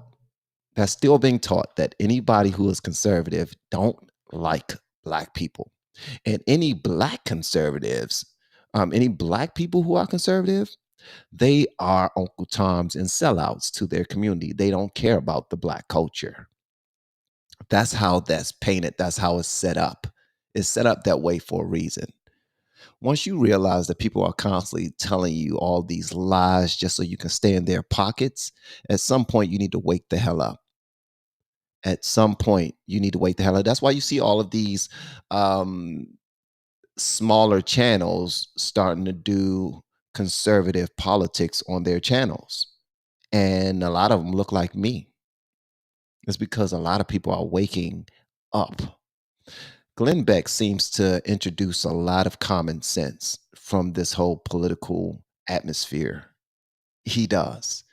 That's still being taught, that anybody who is conservative don't like black people. And any black conservatives, any black people who are conservative, they are Uncle Toms and sellouts to their community. They don't care about the black culture. That's how that's painted. That's how it's set up. It's set up that way for a reason. Once you realize that people are constantly telling you all these lies just so you can stay in their pockets, at some point you need to wake the hell up. At some point you need to wake the hell up. That's why you see all of these smaller channels starting to do conservative politics on their channels. And a lot of them look like me. It's because a lot of people are waking up. Glenn Beck seems to introduce a lot of common sense from this whole political atmosphere. He does.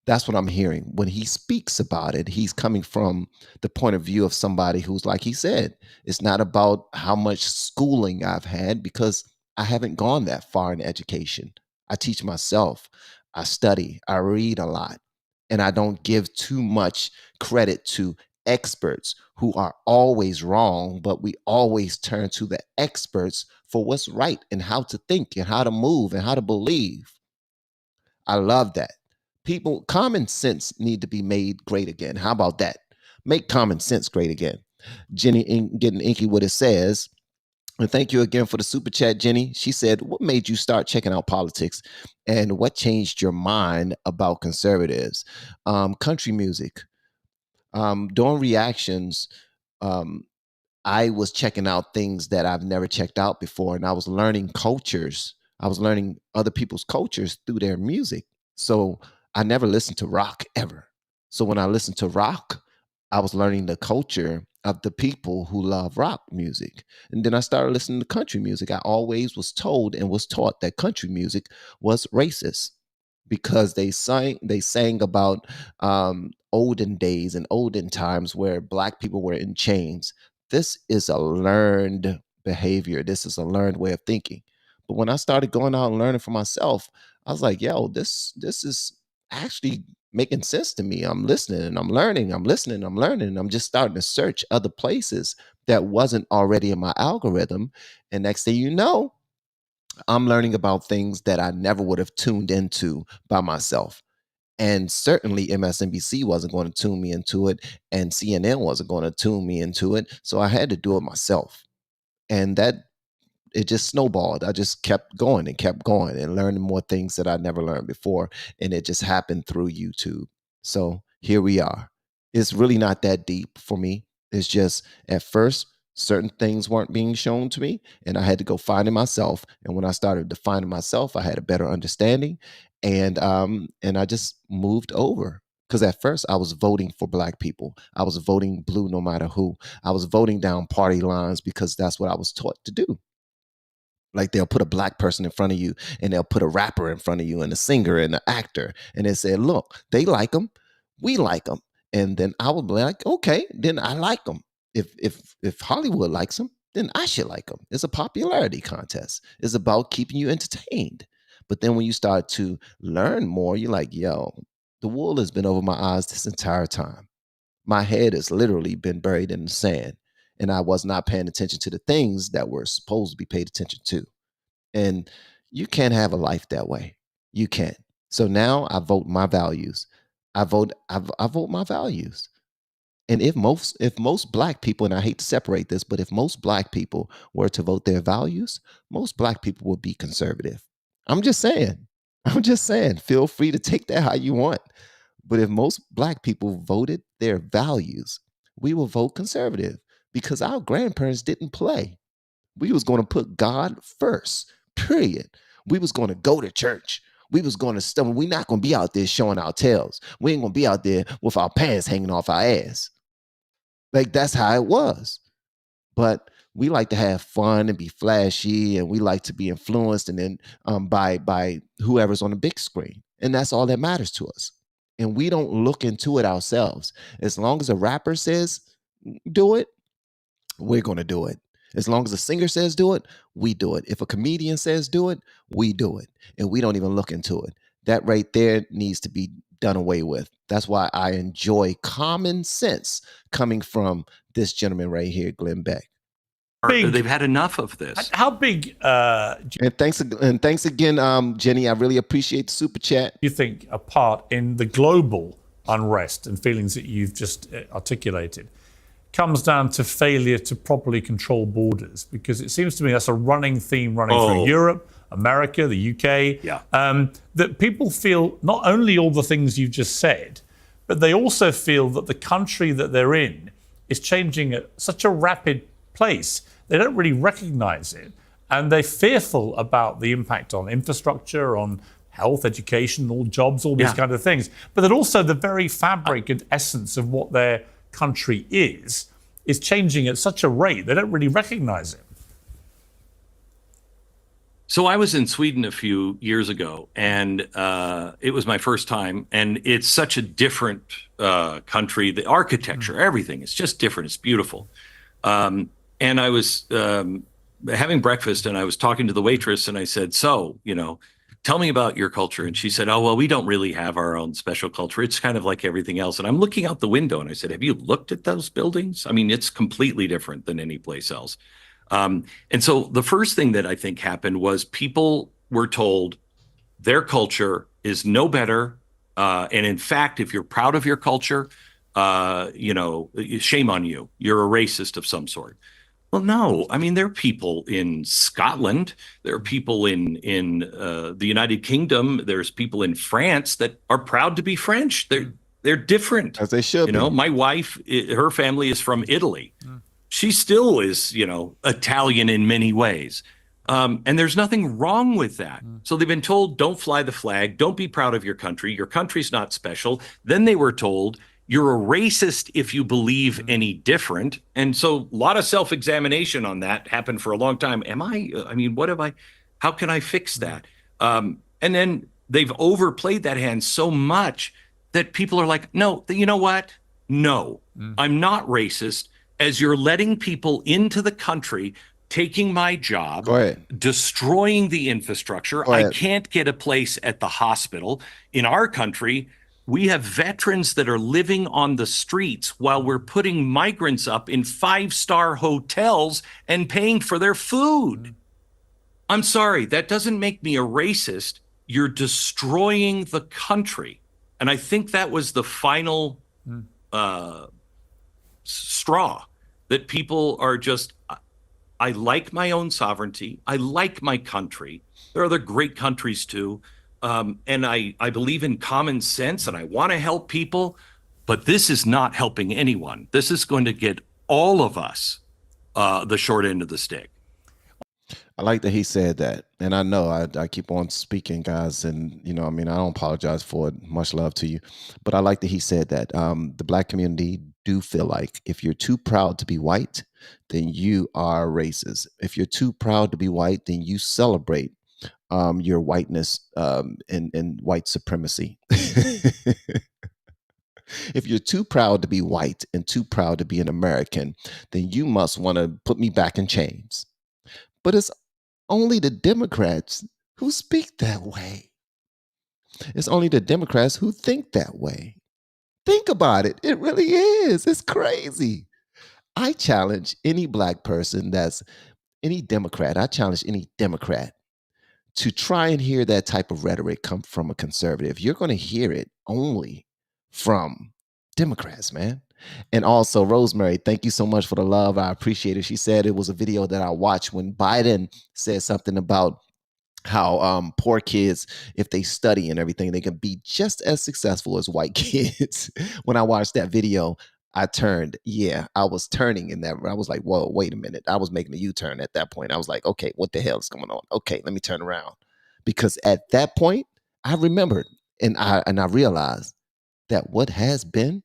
That's what I'm hearing. When he speaks about it, he's coming from the point of view of somebody who's, like he said, it's not about how much schooling I've had, because I haven't gone that far in education. I teach myself. I study. I read a lot. And I don't give too much credit to experts who are always wrong, but we always turn to the experts for what's right and how to think and how to move and how to believe. I love that. People, common sense need to be made great again. How about that? Make common sense great again. Jenny getting inky with it says, and thank you again for the super chat, Jenny. She said, what made you start checking out politics, and what changed your mind about conservatives? Country music. During reactions, I was checking out things that I've never checked out before, and I was learning cultures I was learning other people's cultures through their music. So I never listened to rock ever. So when I listened to rock, I was learning the culture of the people who love rock music. And then I started listening to country music. I always was told and was taught that country music was racist because they sang about olden days and olden times where black people were in chains. This is a learned behavior. This is a learned way of thinking. But when I started going out and learning for myself, I was like, yo, this is actually making sense to me. I'm listening and I'm learning. I'm listening, I'm learning. I'm just starting to search other places that wasn't already in my algorithm. And next thing you know, I'm learning about things that I never would have tuned into by myself. And certainly MSNBC wasn't going to tune me into it, and CNN wasn't going to tune me into it. So I had to do it myself. And that it just snowballed. I just kept going and learning more things that I never learned before. And it just happened through YouTube. So here we are. It's really not that deep for me. It's just at first, certain things weren't being shown to me and I had to go find it myself. And when I started defining myself, I had a better understanding. And I just moved over. Because at first I was voting for black people. I was voting blue no matter who. I was voting down party lines because that's what I was taught to do. Like they'll put a black person in front of you and they'll put a rapper in front of you and a singer and an actor. And they say, look, they like them. We like them. And then I would be like, okay, then I like them. If Hollywood likes them, then I should like them. It's a popularity contest. It's about keeping you entertained. But then when you start to learn more, you're like, yo, the wool has been over my eyes this entire time. My head has literally been buried in the sand. And I was not paying attention to the things that were supposed to be paid attention to. And you can't have a life that way. You can't. So now I vote my values. I vote my values. And if most black people, and I hate to separate this, but if most black people were to vote their values, most black people would be conservative. I'm just saying. Feel free to take that how you want. But if most black people voted their values, we will vote conservative. Because our grandparents didn't play. We was going to put God first, period. We was going to go to church. We was going to study. We're not going to be out there showing our tails. We ain't going to be out there with our pants hanging off our ass. Like, that's how it was. But we like to have fun and be flashy, and we like to be influenced and then by whoever's on the big screen. And that's all that matters to us. And we don't look into it ourselves. As long as a rapper says, do it, we're going to do it. As long as a singer says do it, we do it. If a comedian says do it, we do it. And we don't even look into it. That right there needs to be done away with. That's why I enjoy common sense coming from this gentleman right here, Glenn Beck. They've had enough of this. How big? And thanks again, Jenny. I really appreciate the super chat. You think a part in the global unrest and feelings that you've just articulated comes down to failure to properly control borders? Because it seems to me that's a running theme through Europe, America, the UK, that people feel not only all the things you've just said, but they also feel that the country that they're in is changing at such a rapid pace. They don't really recognize it. And they're fearful about the impact on infrastructure, on health, education, all jobs, all these kind of things. But that also the very fabric and essence of what their country is changing at such a rate they don't really recognize it. So I was in Sweden a few years ago, and it was my first time, and it's such a different country. The architecture, everything, it's just different. It's beautiful. And I was having breakfast, and I was talking to the waitress, and I said, so, tell me about your culture. And she said, oh, well, we don't really have our own special culture. It's kind of like everything else. And I'm looking out the window and I said, have you looked at those buildings? I mean, it's completely different than any place else. And so the first thing that I think happened was people were told their culture is no better. And in fact, if you're proud of your culture, shame on you. You're a racist of some sort. Well, no. I mean, there are people in Scotland. There are people in the United Kingdom. There's people in France that are proud to be French. They're different. As they should be. My wife, her family is from Italy. She still is, Italian in many ways. And there's nothing wrong with that. So they've been told, don't fly the flag, don't be proud of your country's not special. Then they were told, you're a racist if you believe any different. And so a lot of self-examination on that happened for a long time. How can I fix that? And then they've overplayed that hand so much that people are like, no, you know what? No, I'm not racist, as you're letting people into the country, taking my job, destroying the infrastructure. I can't get a place at the hospital. In our country, we have veterans that are living on the streets while we're putting migrants up in 5-star hotels and paying for their food. I'm sorry, that doesn't make me a racist. You're destroying the country. And I think that was the final straw, that people are just, I like my own sovereignty. I like my country. There are other great countries too. And I believe in common sense and I want to help people, but this is not helping anyone. This is going to get all of us the short end of the stick. I like that he said that. And I know I keep on speaking, guys. And, I don't apologize for it. Much love to you. But I like that he said that the Black community do feel like if you're too proud to be white, then you are racist. If you're too proud to be white, then you celebrate your whiteness and white supremacy. If you're too proud to be white and too proud to be an American, then you must want to put me back in chains. But it's only the Democrats who speak that way. It's only the Democrats who think that way. Think about it. It really is. It's crazy. I challenge any Black person that's any Democrat. I challenge any Democrat to try and hear that type of rhetoric come from a conservative. You're going to hear it only from Democrats, man. And also, Rosemary, thank you so much for the love. I appreciate it. She said it was a video that I watched when Biden said something about how poor kids, if they study and everything, they can be just as successful as white kids. When I watched that video, I was turning in that. I was like, whoa, wait a minute. I was making a U-turn at that point. I was like, okay, what the hell is going on? Okay, let me turn around. Because at that point, I remembered and I realized that what has been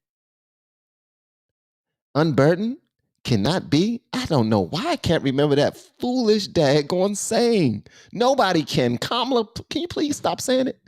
unburdened cannot be. I don't know why I can't remember that foolish daggone saying. Nobody can. Kamala, can you please stop saying it?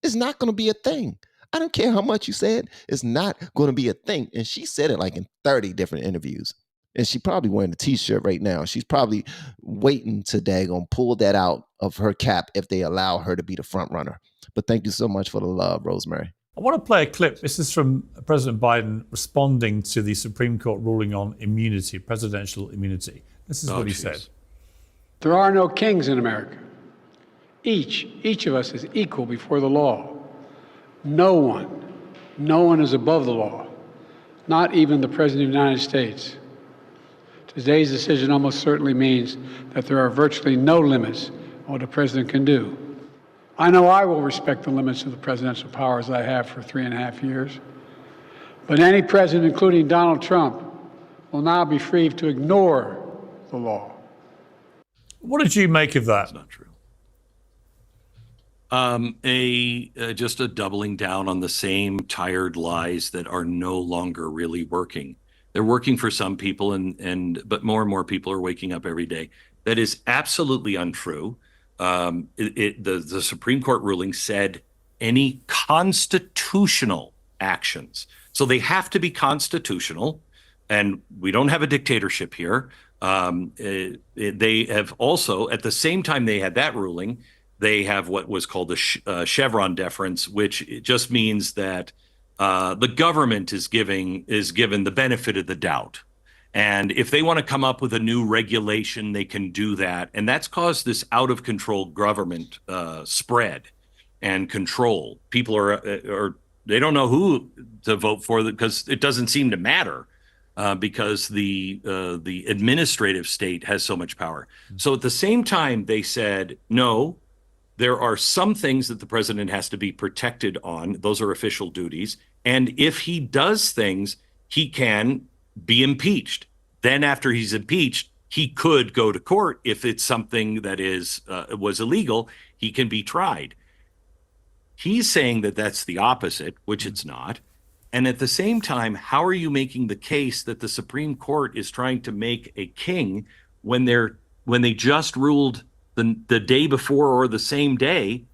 It's not going to be a thing. I don't care how much you said. It's not going to be a thing. And she said it like in 30 different interviews. And she probably wearing a t-shirt right now. She's probably waiting to daggone pull that out of her cap if they allow her to be the front runner. But thank you so much for the love, Rosemary. I want to play a clip. This is from President Biden responding to the Supreme Court ruling on immunity, presidential immunity. This is what he said. There are no kings in America. Each of us is equal before the law. No one is above the law, not even the President of the United States. Today's decision almost certainly means that there are virtually no limits on what a president can do. I know I will respect the limits of the presidential powers I have for 3.5 years, but any president, including Donald Trump, will now be free to ignore the law. What did you make of that? That's not true. Just a doubling down on the same tired lies that are no longer really working. They're working for some people, but more and more people are waking up every day. That is absolutely untrue. The Supreme Court ruling said any constitutional actions. So they have to be constitutional, and we don't have a dictatorship here. They have also, at the same time they had that ruling, they have what was called the Chevron deference, which just means that the government is given the benefit of the doubt. And if they want to come up with a new regulation, they can do that. And that's caused this out of control government spread and control. People they don't know who to vote for because it doesn't seem to matter because the administrative state has so much power. So at the same time, they said, no, there are some things that the president has to be protected on. Those are official duties. And if he does things, he can be impeached. Then after he's impeached, he could go to court if it's something that is was illegal. He can be tried. He's saying that that's the opposite, which it's not. And at the same time, how are you making the case that the Supreme Court is trying to make a king when they just ruled the day before or the same day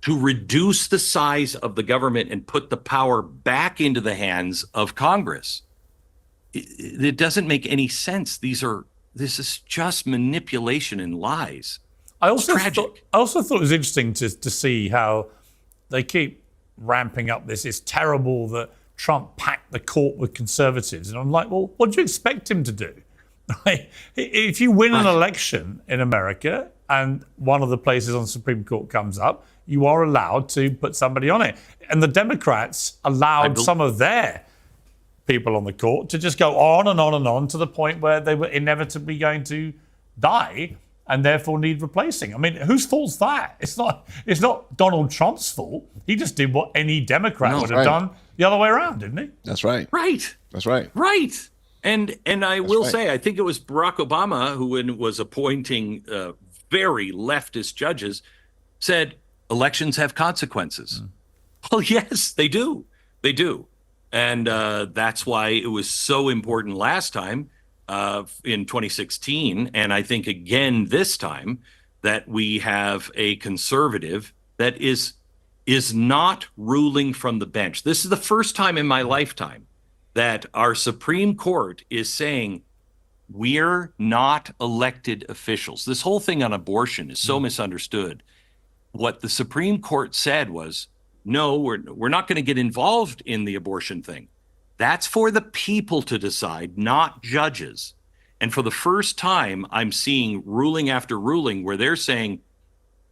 to reduce the size of the government and put the power back into the hands of Congress? It doesn't make any sense. This is just manipulation and lies. I also thought it was interesting to see how they keep ramping up this. It's terrible that Trump packed the court with conservatives. And I'm like, well, what do you expect him to do? If you win an election in America and one of the places on the Supreme Court comes up, you are allowed to put somebody on it. And the Democrats allowed some of their people on the court to just go on and on and on to the point where they were inevitably going to die and therefore need replacing. I mean, whose fault's that? It's not Donald Trump's fault. He just did what any Democrat would have done the other way around, didn't he? That's right. Right. That's right. Right. And I will say, I think it was Barack Obama who, when was appointing very leftist judges, said elections have consequences. Well, yes, they do. They do. And that's why it was so important last time in 2016, and I think again this time, that we have a conservative that is not ruling from the bench. This is the first time in my lifetime that our Supreme Court is saying we're not elected officials. This whole thing on abortion is so misunderstood. What the Supreme Court said was, no, we're not going to get involved in the abortion thing. That's for the people to decide, not judges. And for the first time, I'm seeing ruling after ruling where they're saying,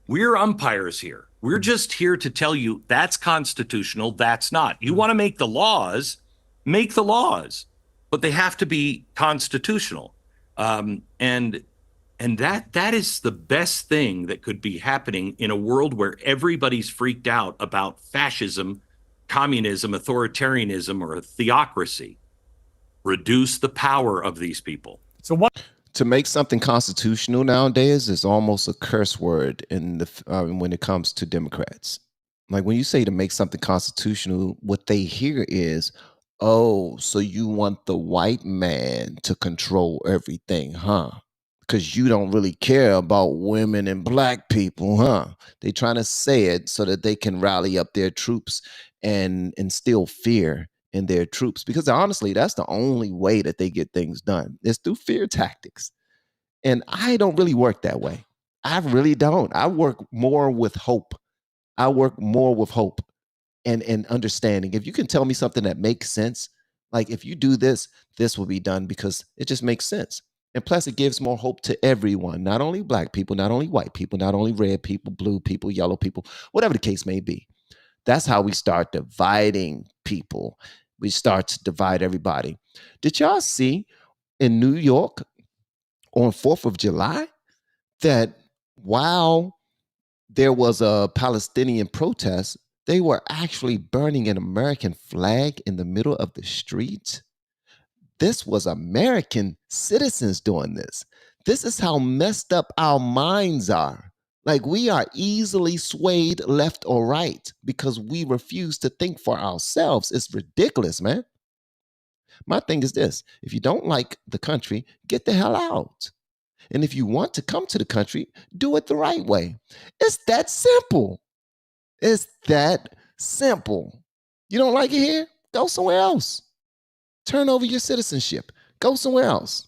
we're umpires here. We're just here to tell you that's constitutional, that's not. You want to make the laws, but they have to be constitutional. And that is the best thing that could be happening in a world where everybody's freaked out about fascism, communism, authoritarianism, or a theocracy. Reduce the power of these people. So what? To make something constitutional nowadays is almost a curse word in the when it comes to Democrats. Like when you say to make something constitutional, what they hear is, oh, so you want the white man to control everything, huh? Because you don't really care about women and black people, huh? They're trying to say it so that they can rally up their troops and instill fear in their troops. Because honestly, that's the only way that they get things done. It's through fear tactics. And I don't really work that way. I really don't. I work more with hope. And understanding. If you can tell me something that makes sense, like if you do this, this will be done because it just makes sense. And plus, it gives more hope to everyone, not only black people, not only white people, not only red people, blue people, yellow people, whatever the case may be. That's how we start dividing people. We start to divide everybody. Did y'all see in New York on 4th of July that while there was a Palestinian protest, they were actually burning an American flag in the middle of the street? This was American citizens doing this. This is how messed up our minds are. Like we are easily swayed left or right because we refuse to think for ourselves. It's ridiculous, man. My thing is this: if you don't like the country, get the hell out. And if you want to come to the country, do it the right way. It's that simple. It's that simple. You don't like it here? Go somewhere else. Turn over your citizenship. Go somewhere else.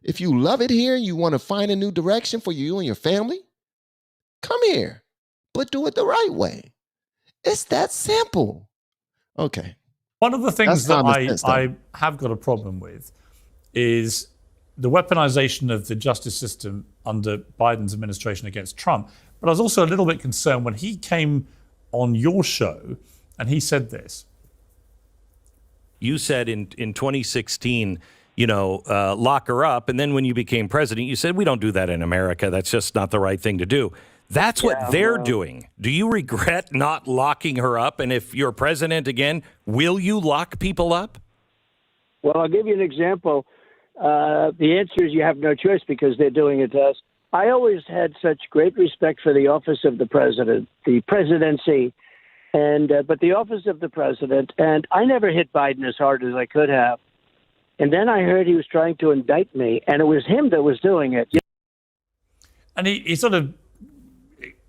If you love it here and you want to find a new direction for you and your family, come here, but do it the right way. It's that simple. Okay. One of the things that I have got a problem with is the weaponization of the justice system under Biden's administration against Trump. But I was also a little bit concerned when he came on your show and he said this. You said in 2016, lock her up. And then when you became president, you said, we don't do that in America. That's just not the right thing to do. That's what they're doing. Do you regret not locking her up? And if you're president again, will you lock people up? Well, I'll give you an example. The answer is you have no choice because they're doing it to us. I always had such great respect for the office of the president, the presidency, and but the office of the president, and I never hit Biden as hard as I could have. And then I heard he was trying to indict me, and it was him that was doing it. And he sort of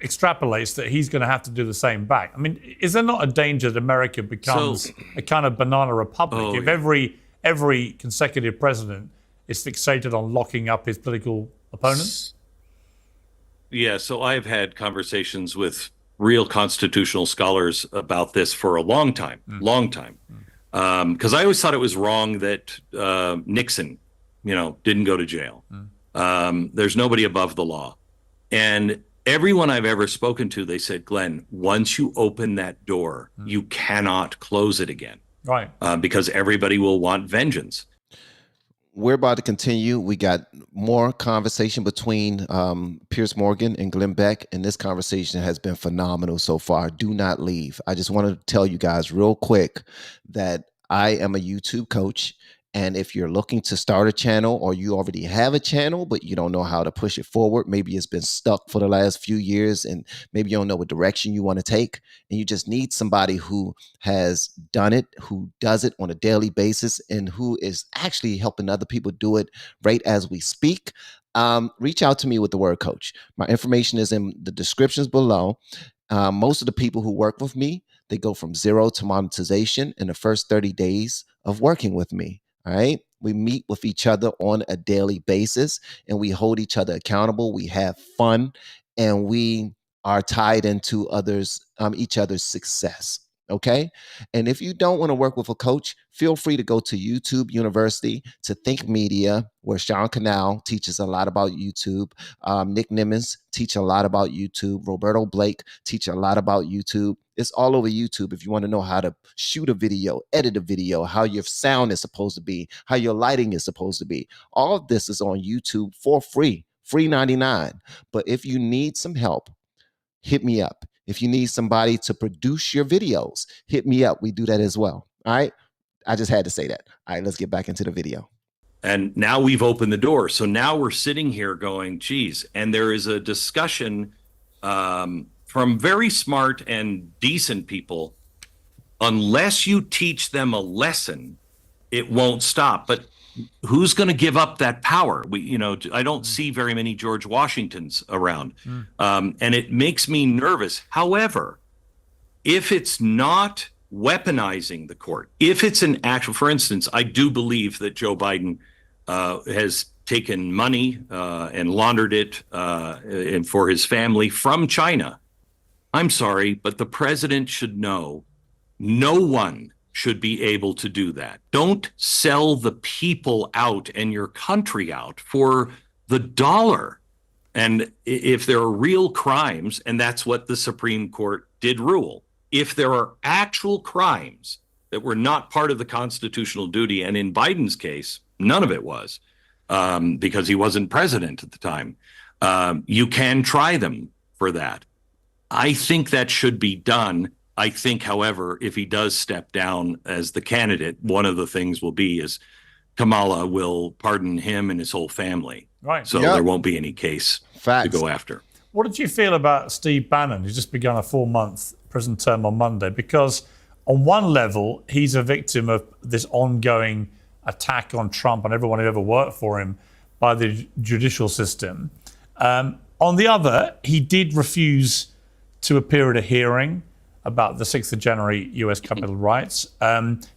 extrapolates that he's going to have to do the same back. I mean, is there not a danger that America becomes a kind of banana republic if every consecutive president is fixated on locking up his political opponents? Yeah, so I've had conversations with real constitutional scholars about this for a long time, because I always thought it was wrong that Nixon, didn't go to jail. There's nobody above the law. And everyone I've ever spoken to, they said, Glenn, once you open that door, you cannot close it again. Right. Because everybody will want vengeance. We're about to continue. We got more conversation between Piers Morgan and Glenn Beck, and this conversation has been phenomenal so far. Do not leave. I just want to tell you guys real quick that I am a YouTube coach, and if you're looking to start a channel or you already have a channel, but you don't know how to push it forward, maybe it's been stuck for the last few years and maybe you don't know what direction you want to take, and you just need somebody who has done it, who does it on a daily basis, and who is actually helping other people do it right as we speak, reach out to me with the word coach. My information is in the descriptions below. Most of the people who work with me, they go from 0 to monetization in the first 30 days of working with me. All right. We meet with each other on a daily basis and we hold each other accountable. We have fun and we are tied into each other's success. Okay. And if you don't want to work with a coach, feel free to go to YouTube University, to Think Media, where Sean Canal teaches a lot about YouTube. Nick Nimmons teach a lot about YouTube. Roberto Blake teach a lot about YouTube. It's all over YouTube if you want to know how to shoot a video, edit a video, how your sound is supposed to be, how your lighting is supposed to be. All of this is on YouTube for free, free 99. But if you need some help, hit me up. If you need somebody to produce your videos, hit me up. We do that as well. All right. I just had to say that. All right, let's get back into the video. And now we've opened the door. So now we're sitting here going, geez, and there is a discussion from very smart and decent people. Unless you teach them a lesson, it won't stop. But who's going to give up that power? I don't see very many George Washingtons around, and it makes me nervous. However, if it's not weaponizing the court, if it's an actual, for instance, I do believe that Joe Biden has taken money and laundered it and for his family from China. I'm sorry, but the president should know no one should be able to do that. Don't sell the people out and your country out for the dollar. And if there are real crimes, and that's what the Supreme Court did rule, if there are actual crimes that were not part of the constitutional duty, and in Biden's case, none of it was, because he wasn't president at the time, you can try them for that. I think that should be done. I think, however, if he does step down as the candidate, one of the things will be is Kamala will pardon him and his whole family. Right. So there won't be any case to go after. What did you feel about Steve Bannon, who's just begun a 4-month prison term on Monday? Because on one level, he's a victim of this ongoing attack on Trump and everyone who ever worked for him by the judicial system. On the other, he did refuse to appear at a hearing about the 6th of January U.S. Capitol rights.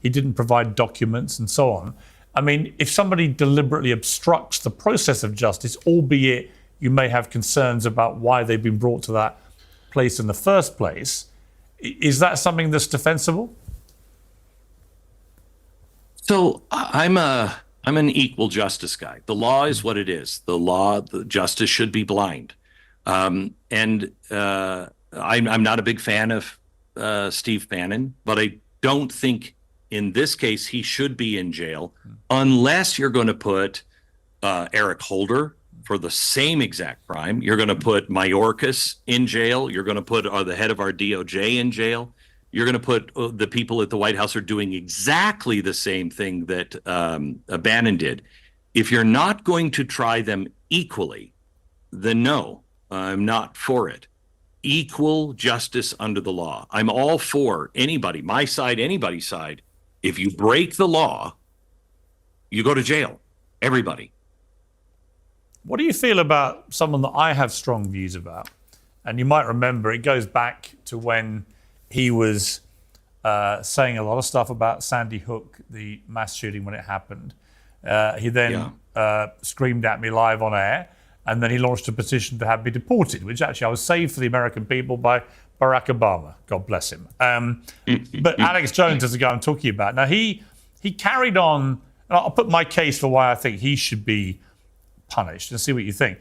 He didn't provide documents and so on. I mean, if somebody deliberately obstructs the process of justice, albeit you may have concerns about why they've been brought to that place in the first place, is that something that's defensible? So I'm an equal justice guy. The law is what it is. The justice should be blind. I'm not a big fan of Steve Bannon, but I don't think in this case he should be in jail unless you're going to put Eric Holder for the same exact crime. You're going to put Mayorkas in jail. You're going to put the head of our DOJ in jail. You're going to put the people at the White House are doing exactly the same thing that Bannon did. if you're not going to try them equally, then no, I'm not for it. Equal justice under the law. I'm all for anybody, my side, anybody's side. If you break the law, you go to jail. Everybody. What do you feel about someone that I have strong views about? And you might remember, it goes back to when he was saying a lot of stuff about Sandy Hook, the mass shooting when it happened. He then screamed at me live on air, and then he launched a petition to have me deported, which actually I was saved for the American people by Barack Obama. God bless him. But Alex Jones is the guy I'm talking about. Now, he carried on, and I'll put my case for why I think he should be punished and see what you think.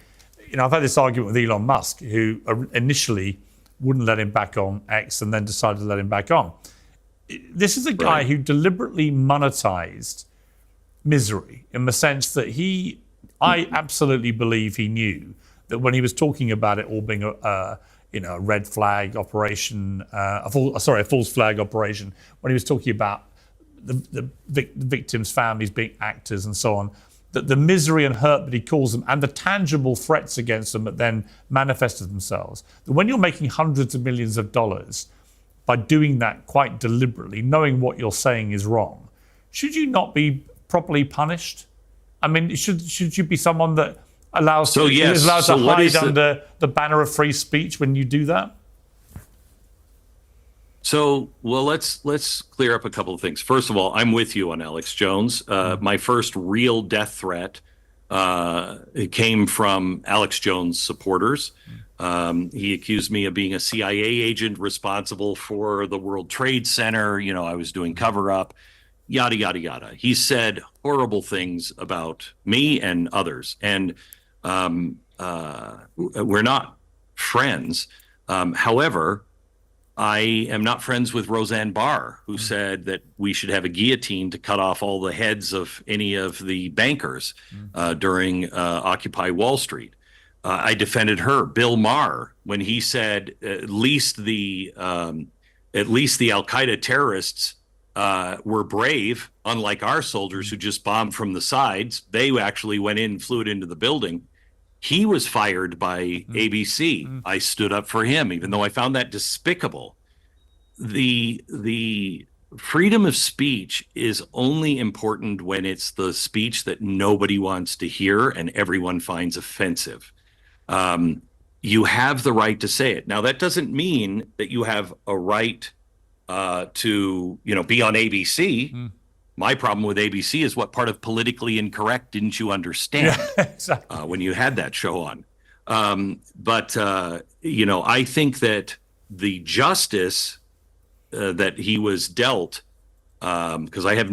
You know, I've had this argument with Elon Musk, who initially wouldn't let him back on X and then decided to let him back on. This is a guy who deliberately monetized misery in the sense that I absolutely believe he knew that when he was talking about it all being a red flag operation, a false flag operation, when he was talking about the victims' families being actors and so on, that the misery and hurt that he calls them and the tangible threats against them that then manifested themselves, that when you're making hundreds of millions of dollars by doing that quite deliberately, knowing what you're saying is wrong, should you not be properly punished? I mean, should you be someone that is allowed to hide under the banner of free speech when you do that? So, well, let's clear up a couple of things. First of all, I'm with you on Alex Jones. My first real death threat it came from Alex Jones supporters. He accused me of being a CIA agent responsible for the World Trade Center. You know, I was doing cover up, yada, yada, yada. He said horrible things about me and others. And we're not friends. However, I am not friends with Roseanne Barr, who said that we should have a guillotine to cut off all the heads of any of the bankers during Occupy Wall Street. I defended her. Bill Maher, when he said at least the Al-Qaeda terrorists were brave, unlike our soldiers who just bombed from the sides. They actually went in and flew it into the building. He was fired by ABC. I stood up for him, even though I found that despicable. The freedom of speech is only important when it's the speech that nobody wants to hear and everyone finds offensive. You have the right to say it. Now, that doesn't mean that you have a right to be on ABC. My problem with ABC is what part of politically incorrect didn't you understand when you had that show on? But I think that the justice that he was dealt, because I have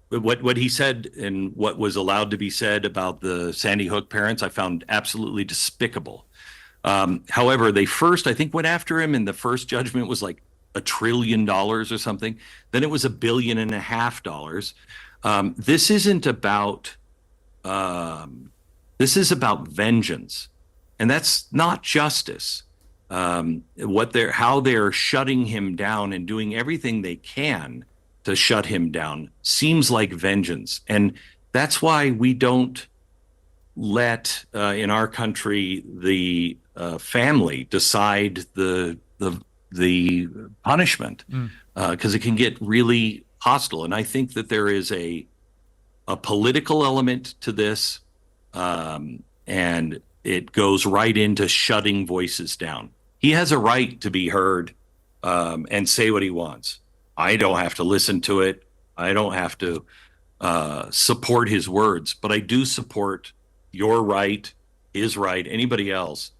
what he said and what was allowed to be said about the Sandy Hook parents, I found absolutely despicable. However, they first, I think, went after him, and the first judgment was like $1 trillion or something. Then it was $1.5 billion. This isn't about. This is about vengeance, and that's not justice. How they're shutting him down and doing everything they can to shut him down seems like vengeance, and that's why we don't let in our country the family decide the punishment, because it can get really hostile. And I think that there is a political element to this, and it goes right into shutting voices down. He has a right to be heard and say what he wants. I don't have to listen to it. I don't have to support his words, but I do support your right, his right, anybody else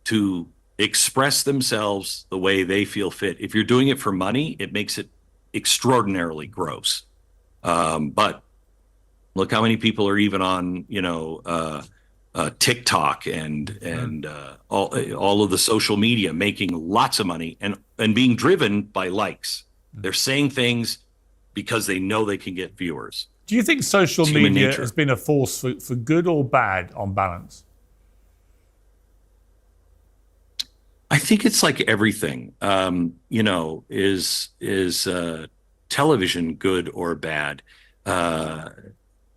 to express themselves the way they feel fit. If you're doing it for money, it makes it extraordinarily gross. But look how many people are even on, TikTok and all of the social media, making lots of money and being driven by likes. They're saying things because they know they can get viewers. Do you think social media has been a force for good or bad on balance? I think it's like everything. Is television good or bad?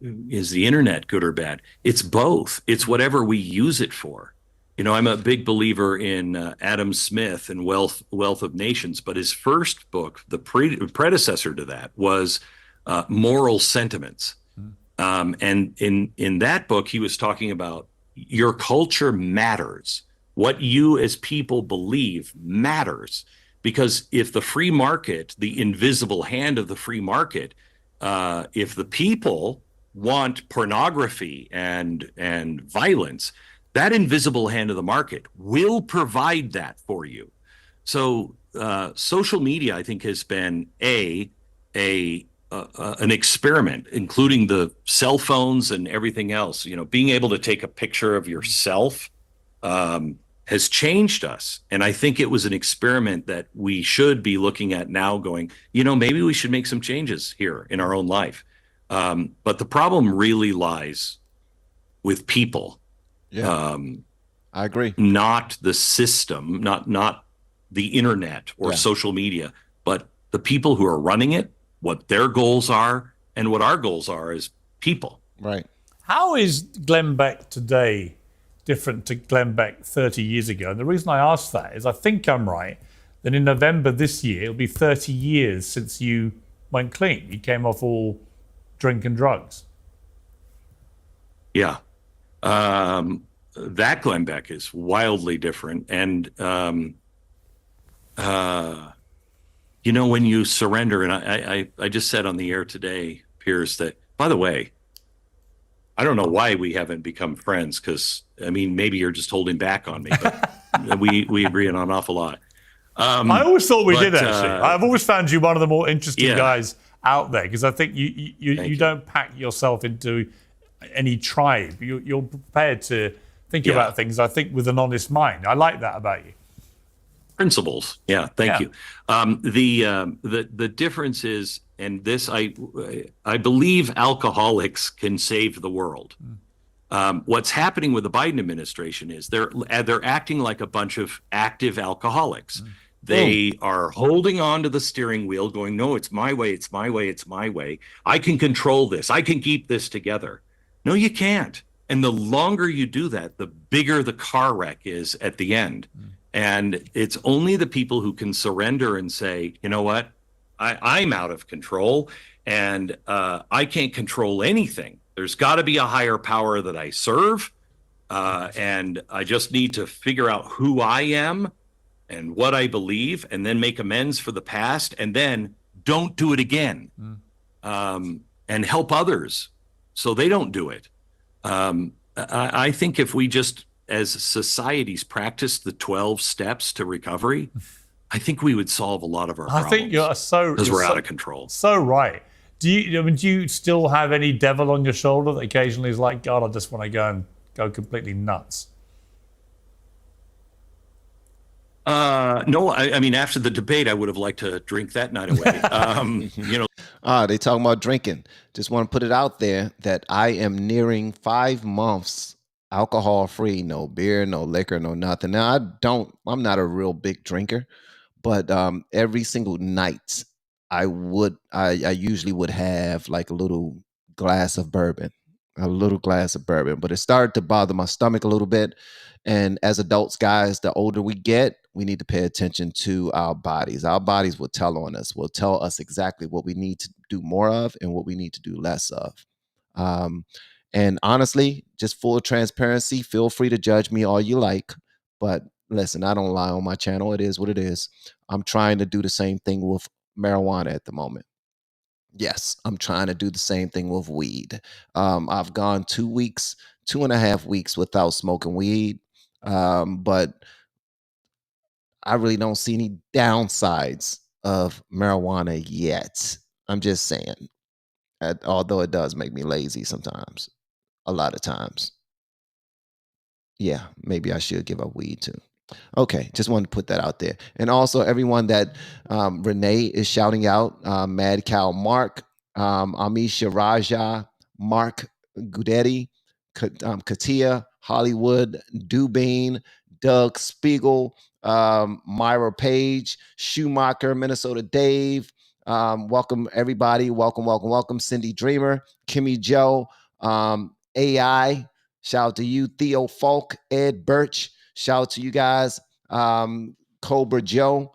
is the internet good or bad? It's both. It's whatever we use it for. You know, I'm a big believer in Adam Smith and Wealth of Nations, but his first book, the predecessor to that, was Moral Sentiments. And in that book, he was talking about your culture matters. What you as people believe matters. Because if the free market, the invisible hand of the free market, if the people want pornography and violence, that invisible hand of the market will provide that for you. So social media, I think, has been an experiment, including the cell phones and everything else. You know, being able to take a picture of yourself has changed us. And I think it was an experiment that we should be looking at now going, you know, maybe we should make some changes here in our own life. But the problem really lies with people. Yeah, I agree. Not the system, not the internet or social media, but the people who are running it, what their goals are, and what our goals are as people. Right. How is Glenn Beck today different to Glenn Beck 30 years ago? And the reason I ask that is I think I'm right that in November this year, it'll be 30 years since you went clean. You came off all drink and drugs. Yeah. That Glenn Beck is wildly different. And, you know, when you surrender, and I just said on the air today, Piers, that, by the way, I don't know why we haven't become friends, because, I mean, maybe you're just holding back on me, but we agree on an awful lot. I always thought we did, actually. I've always found you one of the more interesting guys out there, because I think you don't pack yourself into any tribe. You're prepared to think about things, I think, with an honest mind. I like that about you. Principles. Yeah, thank you. The difference is, and this I believe alcoholics can save the world. What's happening with the Biden administration is they're acting like a bunch of active alcoholics. They are holding on to the steering wheel, going, no, it's my way, it's my way, it's my way. I can control this. I can keep this together. No, you can't. And the longer you do that, the bigger the car wreck is at the end. And it's only the people who can surrender and say, you know what, I'm out of control and I can't control anything. There's got to be a higher power that I serve. And I just need to figure out who I am and what I believe, and then make amends for the past, and then don't do it again. And help others so they don't do it. I think if we just, as societies, practice the 12 steps to recovery, I think we would solve a lot of our problems. I think because we're out of control. So right. Do you still have any devil on your shoulder that occasionally is like, God, I just want to go completely nuts? No, I mean, after the debate, I would have liked to drink that night away. You know, they talking about drinking. Just want to put it out there that I am nearing 5 months alcohol free, no beer, no liquor, no nothing. Now I'm not a real big drinker, but every single night I usually would have like a little glass of bourbon, but it started to bother my stomach a little bit. And as adults, guys, the older we get, we need to pay attention to our bodies. Our bodies will tell us exactly what we need to do more of and what we need to do less of. And honestly, just full transparency, feel free to judge me all you like. But listen, I don't lie on my channel. It is what it is. I'm trying to do the same thing with marijuana at the moment. Yes, I'm trying to do the same thing with weed. I've gone 2.5 weeks without smoking weed. But I really don't see any downsides of marijuana yet. I'm just saying, although it does make me lazy sometimes, a lot of times. Yeah, maybe I should give up weed too. Okay, just wanted to put that out there. And also everyone that Renee is shouting out, Mad Cow Mark, Amisha Raja, Mark Gudetti, Katia, Hollywood, Dubine, Doug Spiegel, Myra Page, Schumacher, Minnesota Dave, Welcome, everybody. Welcome. Cindy Dreamer, Kimmy Joe, AI. Shout out to you, Theo Falk, Ed Birch. Shout out to you guys, Cobra Joe.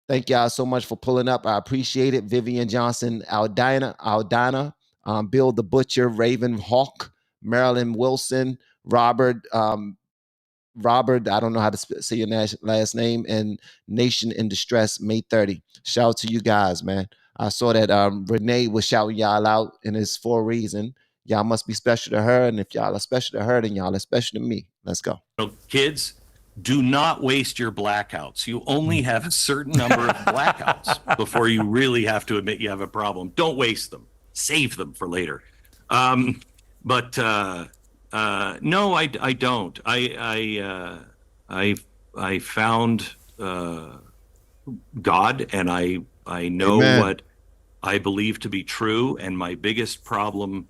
Thank y'all so much for pulling up. I appreciate it. Vivian Johnson, Aldana, Bill the Butcher, Raven Hawk, Marilyn Wilson, Robert, I don't know how to say your last name, and Nation in Distress, May 30. Shout out to you guys, man. I saw that Renee was shouting y'all out, and it's for a reason. Y'all must be special to her, and if y'all are special to her, then y'all are special to me. Let's go. Kids, do not waste your blackouts. You only have a certain number of blackouts before you really have to admit you have a problem. Don't waste them. Save them for later. No, I don't. I found God, and I know what I believe to be true. And my biggest problem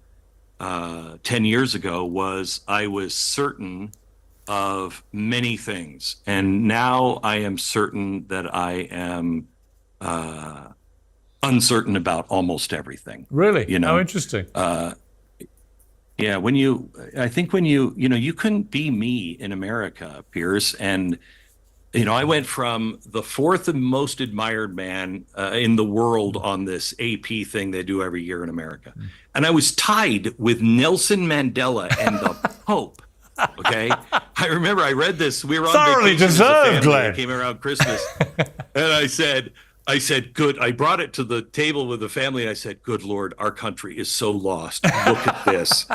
10 years ago was I was certain of many things, and now I am certain that I am uncertain about almost everything. Really? You know, how interesting. Yeah, I think when you couldn't be me in America, Piers, and I went from the fourth most admired man in the world on this AP thing they do every year in America, and I was tied with Nelson Mandela and the Pope. Okay, I remember I read this. We were on thoroughly vacation deserved, as a family. Glenn. It came around Christmas, and I said, good. I brought it to the table with the family, and I said, good Lord, our country is so lost. Look at this.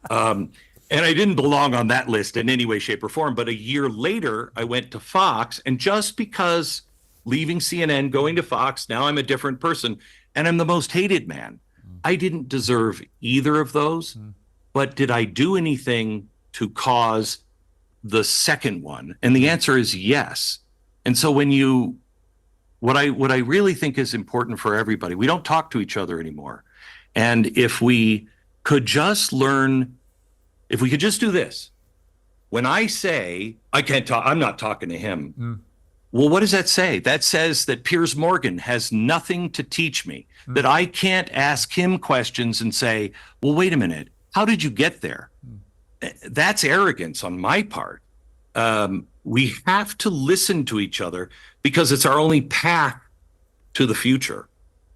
And I didn't belong on that list in any way, shape, or form. But a year later, I went to Fox, and just because leaving CNN, going to Fox, now I'm a different person, and I'm the most hated man. I didn't deserve either of those, but did I do anything to cause the second one? And the answer is yes. And so what I really think is important for everybody, we don't talk to each other anymore. And if we could just learn, if we could just do this, when I say, I can't talk, I'm not talking to him. Well, what does that say? That says that Piers Morgan has nothing to teach me, that I can't ask him questions and say, well, wait a minute, how did you get there? That's arrogance on my part. We have to listen to each other because it's our only path to the future,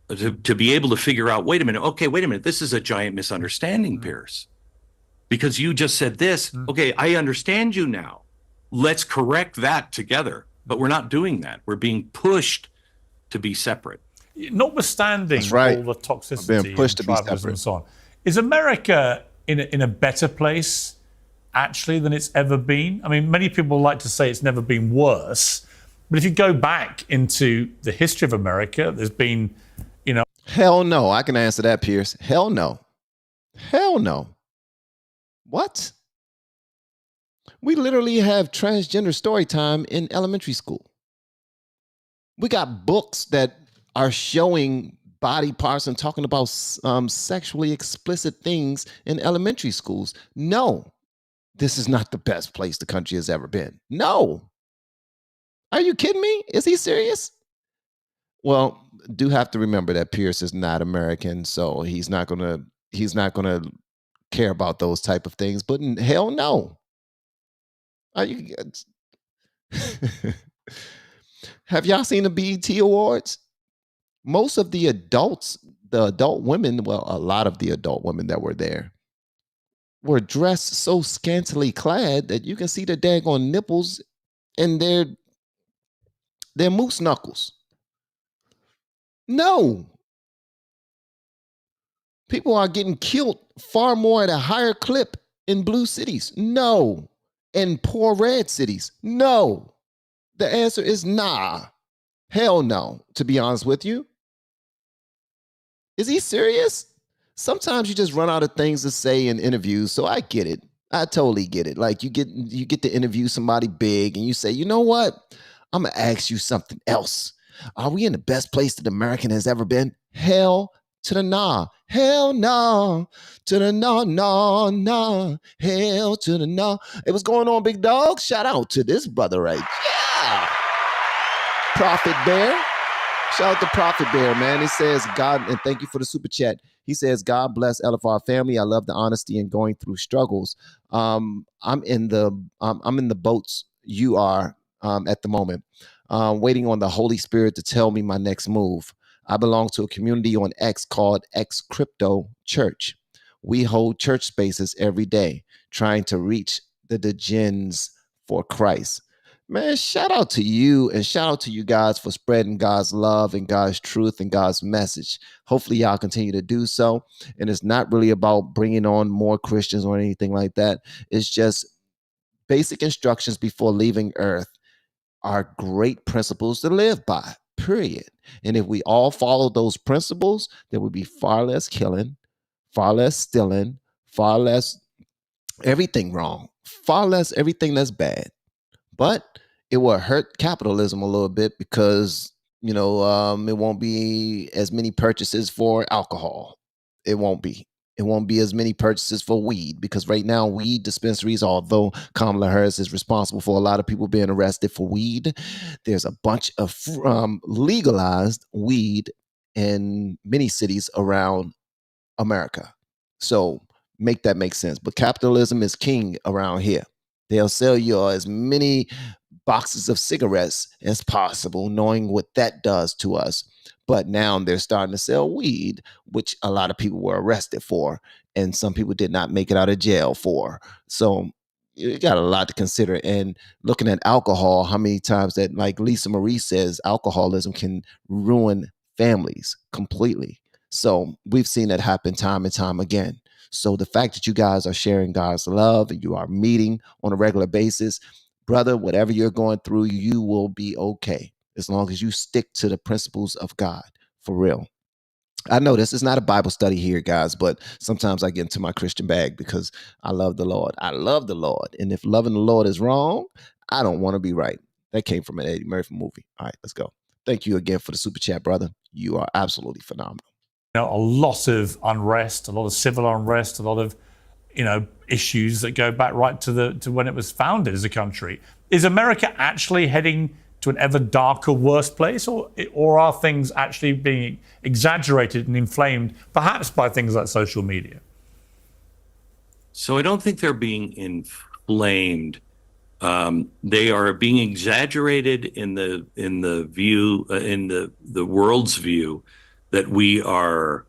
to be able to figure out, wait a minute, this is a giant misunderstanding, Piers, because you just said this. Okay, I understand you now. Let's correct that together. But we're not doing that. We're being pushed to be separate. Notwithstanding all the toxicity being pushed and to be tribalism separate. and so on, is America in a better place actually than it's ever been? I mean, many people like to say it's never been worse, but if you go back into the history of America, there's been, Hell no. I can answer that, Piers. Hell no. Hell no. What? We literally have transgender story time in elementary school. We got books that are showing body parts and talking about sexually explicit things in elementary schools. No, this is not the best place the country has ever been. No. Are you kidding me? Is he serious? Well, do have to remember that Piers is not American, so he's not gonna care about those type of things. But hell no. Are you? Have y'all seen the BET Awards? Most of the adults, the adult women, well, a lot of the adult women that were there were dressed so scantily clad that you can see the daggone nipples and their moose knuckles. No. People are getting killed far more at a higher clip in blue cities. No. In poor red cities. No. The answer is nah. Hell no, to be honest with you. Is he serious? Sometimes you just run out of things to say in interviews, so I get it. I totally get it. Like you get to interview somebody big and you say, you know what? I'm going to ask you something else. Are we in the best place that American has ever been? Hell to the nah. Hell no. To the no, no, no. Hell to the no. Hey, what's going on, big dog? Shout out to this brother right. Yeah. Prophet Bear. Shout out to Prophet Bear, man. He says, God, and thank you for the super chat. He says, God bless LFR family. I love the honesty and going through struggles. I'm in the boats you are at the moment, waiting on the Holy Spirit to tell me my next move. I belong to a community on X called X Crypto Church. We hold church spaces every day, trying to reach the degens for Christ. Man, shout out to you and shout out to you guys for spreading God's love and God's truth and God's message. Hopefully y'all continue to do so. And it's not really about bringing on more Christians or anything like that. It's just basic instructions before leaving earth are great principles to live by, period. And if we all follow those principles, there would be far less killing, far less stealing, far less everything wrong, far less everything that's bad. But it will hurt capitalism a little bit because, it won't be as many purchases for alcohol. It won't be. It won't be as many purchases for weed because right now weed dispensaries, although Kamala Harris is responsible for a lot of people being arrested for weed, there's a bunch of legalized weed in many cities around America. So make that make sense. But capitalism is king around here. They'll sell you as many boxes of cigarettes as possible, knowing what that does to us. But now they're starting to sell weed, which a lot of people were arrested for, and some people did not make it out of jail for. So you got a lot to consider. And looking at alcohol, how many times that, like Lisa Marie says, alcoholism can ruin families completely. So we've seen that happen time and time again. So the fact that you guys are sharing God's love and you are meeting on a regular basis, brother, whatever you're going through, you will be okay as long as you stick to the principles of God, for real. I know this is not a Bible study here, guys, but sometimes I get into my Christian bag because I love the Lord. I love the Lord. And if loving the Lord is wrong, I don't want to be right. That came from an Eddie Murphy movie. All right, let's go. Thank you again for the super chat, brother. You are absolutely phenomenal. A lot of unrest, a lot of civil unrest, a lot of, issues that go back right to when it was founded as a country. Is America actually heading to an ever darker, worse place, or are things actually being exaggerated and inflamed, perhaps by things like social media? So I don't think they're being inflamed. They are being exaggerated in the view, in the world's view, that we are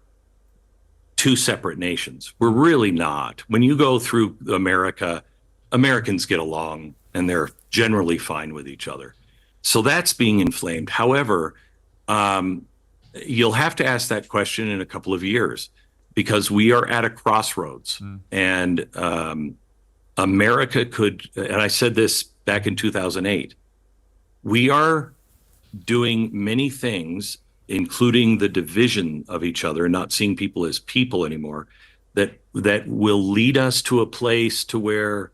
two separate nations. We're really not. When you go through America, Americans get along and they're generally fine with each other. So that's being inflamed. However, you'll have to ask that question in a couple of years because we are at a crossroads. And America could, and I said this back in 2008, we are doing many things, including the division of each other, not seeing people as people anymore, that will lead us to a place to where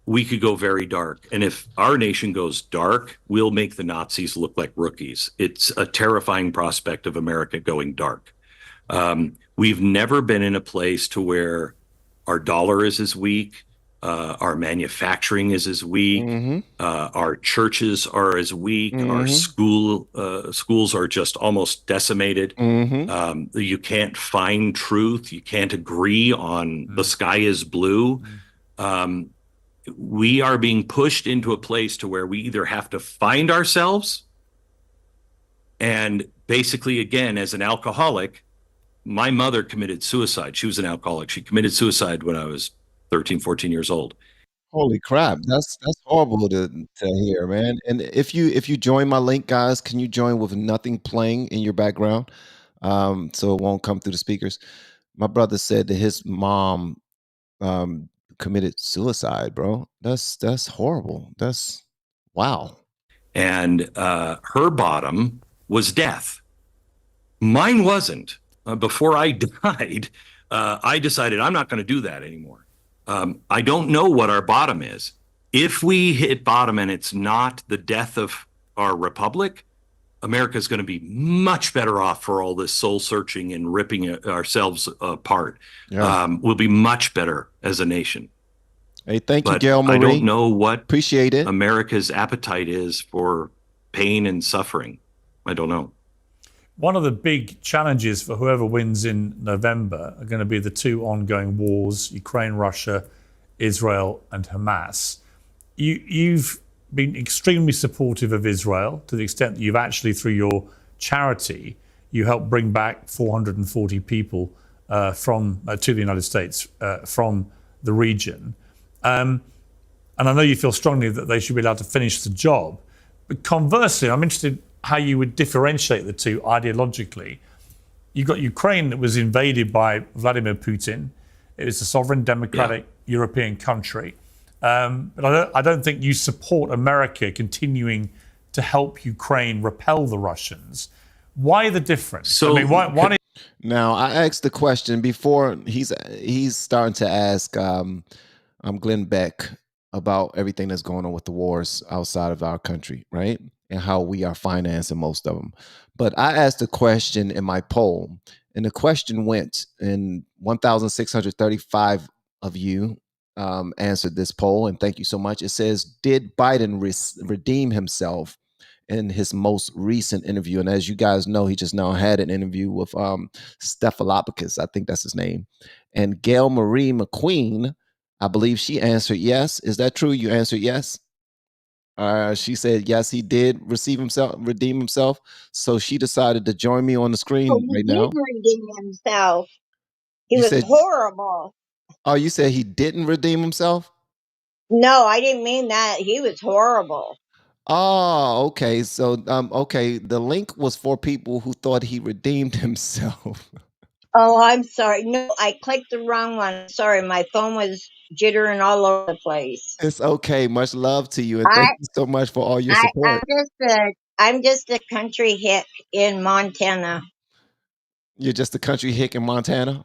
we could go very dark. And if our nation goes dark, we'll make the Nazis look like rookies. It's a terrifying prospect of America going dark. We've never been in a place to where our dollar is as weak, our manufacturing is as weak, our churches are as weak, our schools are just almost decimated. You can't find truth. You can't agree on the sky is blue. We are being pushed into a place to where we either have to find ourselves, and basically, again, as an alcoholic, my mother committed suicide. She was an alcoholic. She committed suicide when I was 13, 14 years old. Holy crap. That's horrible to hear, man. And if you join my link, guys, can you join with nothing playing in your background? So it won't come through the speakers. My brother said that his mom committed suicide, bro. That's horrible. That's wow. And her bottom was death. Mine wasn't. Before I died, I decided I'm not going to do that anymore. I don't know what our bottom is. If we hit bottom and it's not the death of our republic, America's going to be much better off for all this soul searching and ripping ourselves apart. Yeah. We'll be much better as a nation. Hey, thank you, But Gail Marie. I don't know what Appreciate it. America's appetite is for pain and suffering. I don't know. one of the big challenges for whoever wins in November are going to be the two ongoing wars, Ukraine, Russia, Israel, and Hamas. You've been extremely supportive of Israel to the extent that you've actually, through your charity, you helped bring back 440 people to the United States from the region. And I know you feel strongly that they should be allowed to finish the job. But conversely, I'm interested how you would differentiate the two ideologically. You've got Ukraine that was invaded by Vladimir Putin. It is a sovereign democratic European country. But I don't think you support America continuing to help Ukraine repel the Russians. Why the difference? So, I mean, why now I asked the question before. He's starting to ask Glenn Beck about everything that's going on with the wars outside of our country, right? And how we are financing most of them. But I asked a question in my poll, and the question went, and 1,635 of you answered this poll, and thank you so much. It says, did Biden redeem himself in his most recent interview? And as you guys know, he just now had an interview with Stephalopoulos, I think that's his name. And Gail Marie McQueen, I believe she answered yes. Is that true? You answered yes? She said yes, he did redeem himself. So she decided to join me on the screen right now. He did redeem himself. He You was said, horrible. oh, you said he didn't redeem himself? No, I didn't mean that. He was horrible. Oh, okay. So, okay, the link was for people who thought he redeemed himself. Oh, I'm sorry. No, I clicked the wrong one. Sorry, my phone was jittering all over the place. It's okay. Much love to you, and thank you so much for all your support. I'm just a country hick in Montana. You're just a country hick in Montana?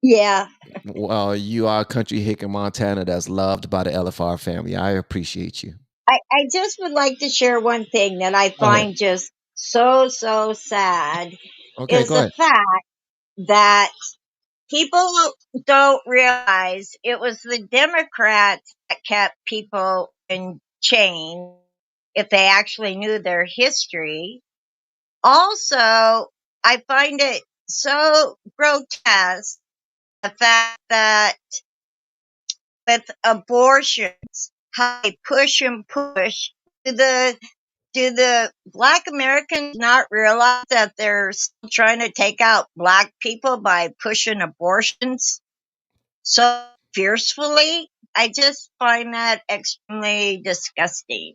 Yeah. Well, you are a country hick in Montana that's loved by the LFR family. I appreciate you. I just would like to share one thing that I find just so sad Okay, is go the ahead. fact that people don't realize it was the Democrats that kept people in chains if they actually knew their history. Also, I find it so grotesque the fact that with abortions, how they push and push. Do the Black Americans not realize that they're still trying to take out Black people by pushing abortions so fiercely? I just find that extremely disgusting.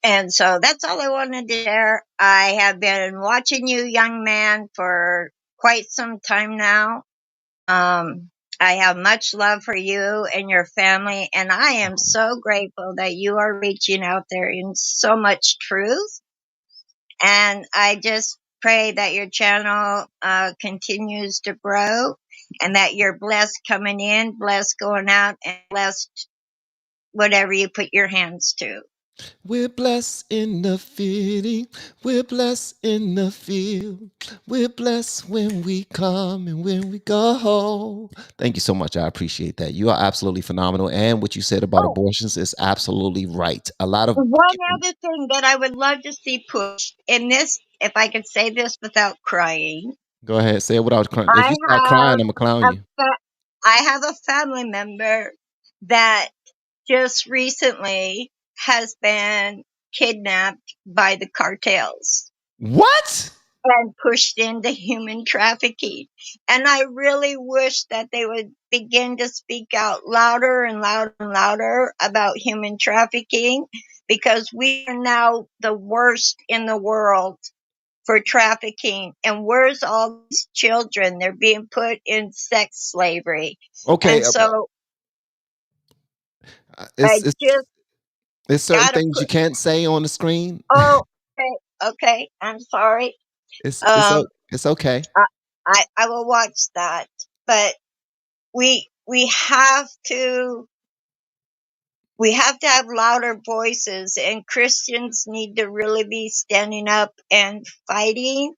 And so that's all I wanted to share. I have been watching you, young man, for quite some time now. I have much love for you and your family, and I am so grateful that you are reaching out there in so much truth. And I just pray that your channel continues to grow, and that you're blessed coming in, blessed going out, and blessed whatever you put your hands to. We're blessed in the feeling. We're blessed in the field. We're blessed when we come and when we go. Thank you so much. I appreciate that. You are absolutely phenomenal. And what you said about abortions is absolutely right. A lot of one other thing that I would love to see pushed in this, if I could say this without crying. Go ahead, say it without crying. If you start crying, I'm gonna clown you. I have a family member that just recently has been kidnapped by the cartels. What? And pushed into human trafficking. And I really wish that they would begin to speak out louder and louder and louder about human trafficking, because we are now the worst in the world for trafficking. And where's all these children? They're being put in sex slavery. Okay. And so there's certain things you can't say on the screen. Oh, okay. I'm sorry. It's okay. I will watch that, but we have to have louder voices, and Christians need to really be standing up and fighting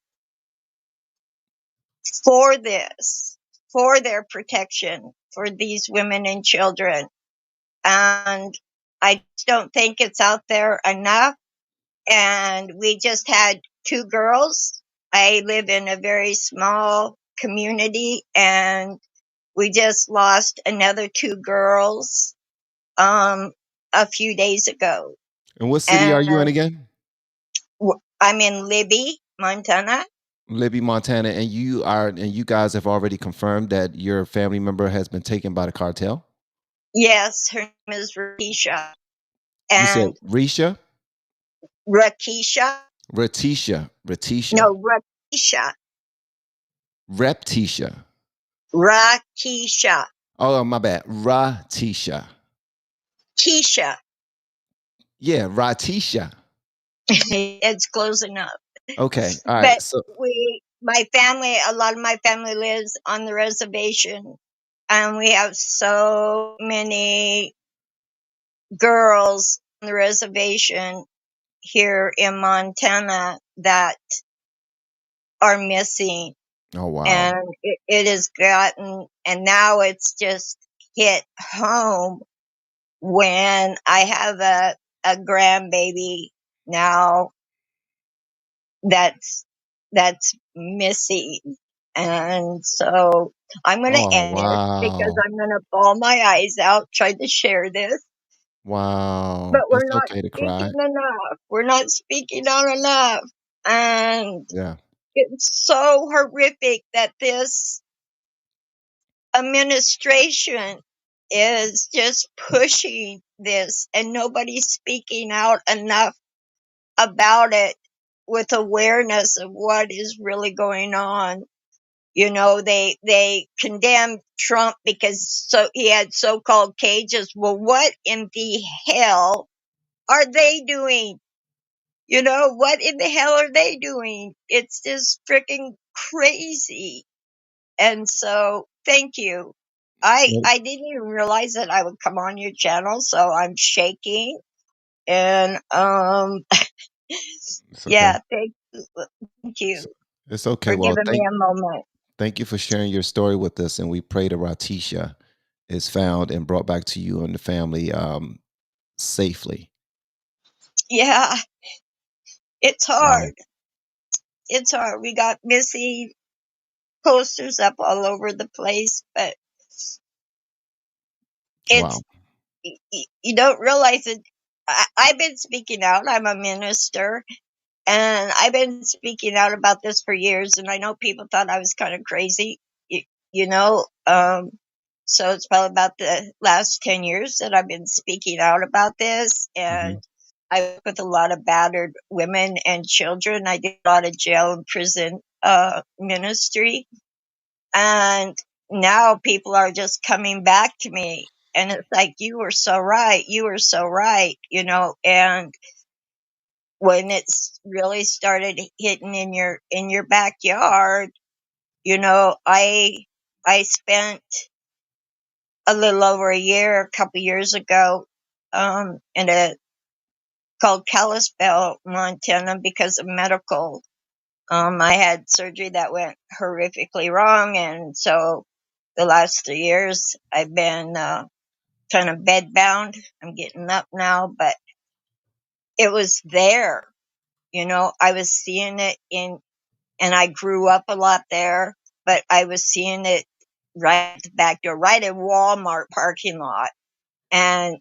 for this, for their protection for these women and children. And I just don't think it's out there enough. And we just had 2 girls. I live in a very small community, and we just lost another 2 girls a few days ago. And what city are you in again? I'm in Libby, Montana. Libby, Montana, and you guys have already confirmed that your family member has been taken by the cartel? Yes, her name is Rakisha. You said And Risha? Rakisha? Ratisha. No, Rakisha. Reptisha. Rakisha. Oh, my bad. Ratisha. Keisha. Yeah, Ratisha. It's close enough. Okay. All right. But So a lot of my family lives on the reservation, and we have so many girls on the reservation here in Montana that are missing. oh wow. And it has gotten, and now it's just hit home when I have a grandbaby now that's missing. And so I'm going to Oh end it because wow. I'm going to bawl my eyes out trying to share this. Wow. But we're It's not okay to cry. speaking enough. We're not speaking out enough. And Yeah. it's so horrific that this administration is just pushing this and nobody's speaking out enough about it with awareness of what is really going on. You know, they condemned Trump because he had so-called cages. Well, what in the hell are they doing? You know, what in the hell are they doing? It's just freaking crazy. And so, thank you. I didn't even realize that I would come on your channel, so I'm shaking. And It's okay. yeah, thank you It's okay. for Well, giving me a moment. thank you for sharing your story with us, and we pray that Ratisha is found and brought back to you and the family safely. Yeah, it's Wow. hard. It's hard. We got missing posters up all over the place, but Wow. you don't realize it. I've been speaking out. I'm a minister, and I've been speaking out about this for years, and I know people thought I was kind of crazy, you know. So it's probably about the last 10 years that I've been speaking out about this, and I work with a lot of battered women and children. I did a lot of jail and prison ministry, and now people are just coming back to me, and it's like, you were so right, you were so right, you know. And when it's really started hitting in your backyard, you know, I spent a little over a year, a couple years ago, in a called Kalispell, Montana, because of medical. I had surgery that went horrifically wrong, and so the last 3 years I've been kind of bedbound. I'm getting up now, but it was there. You know, I was seeing it and I grew up a lot there, but I was seeing it right at the back door, right at Walmart parking lot. And,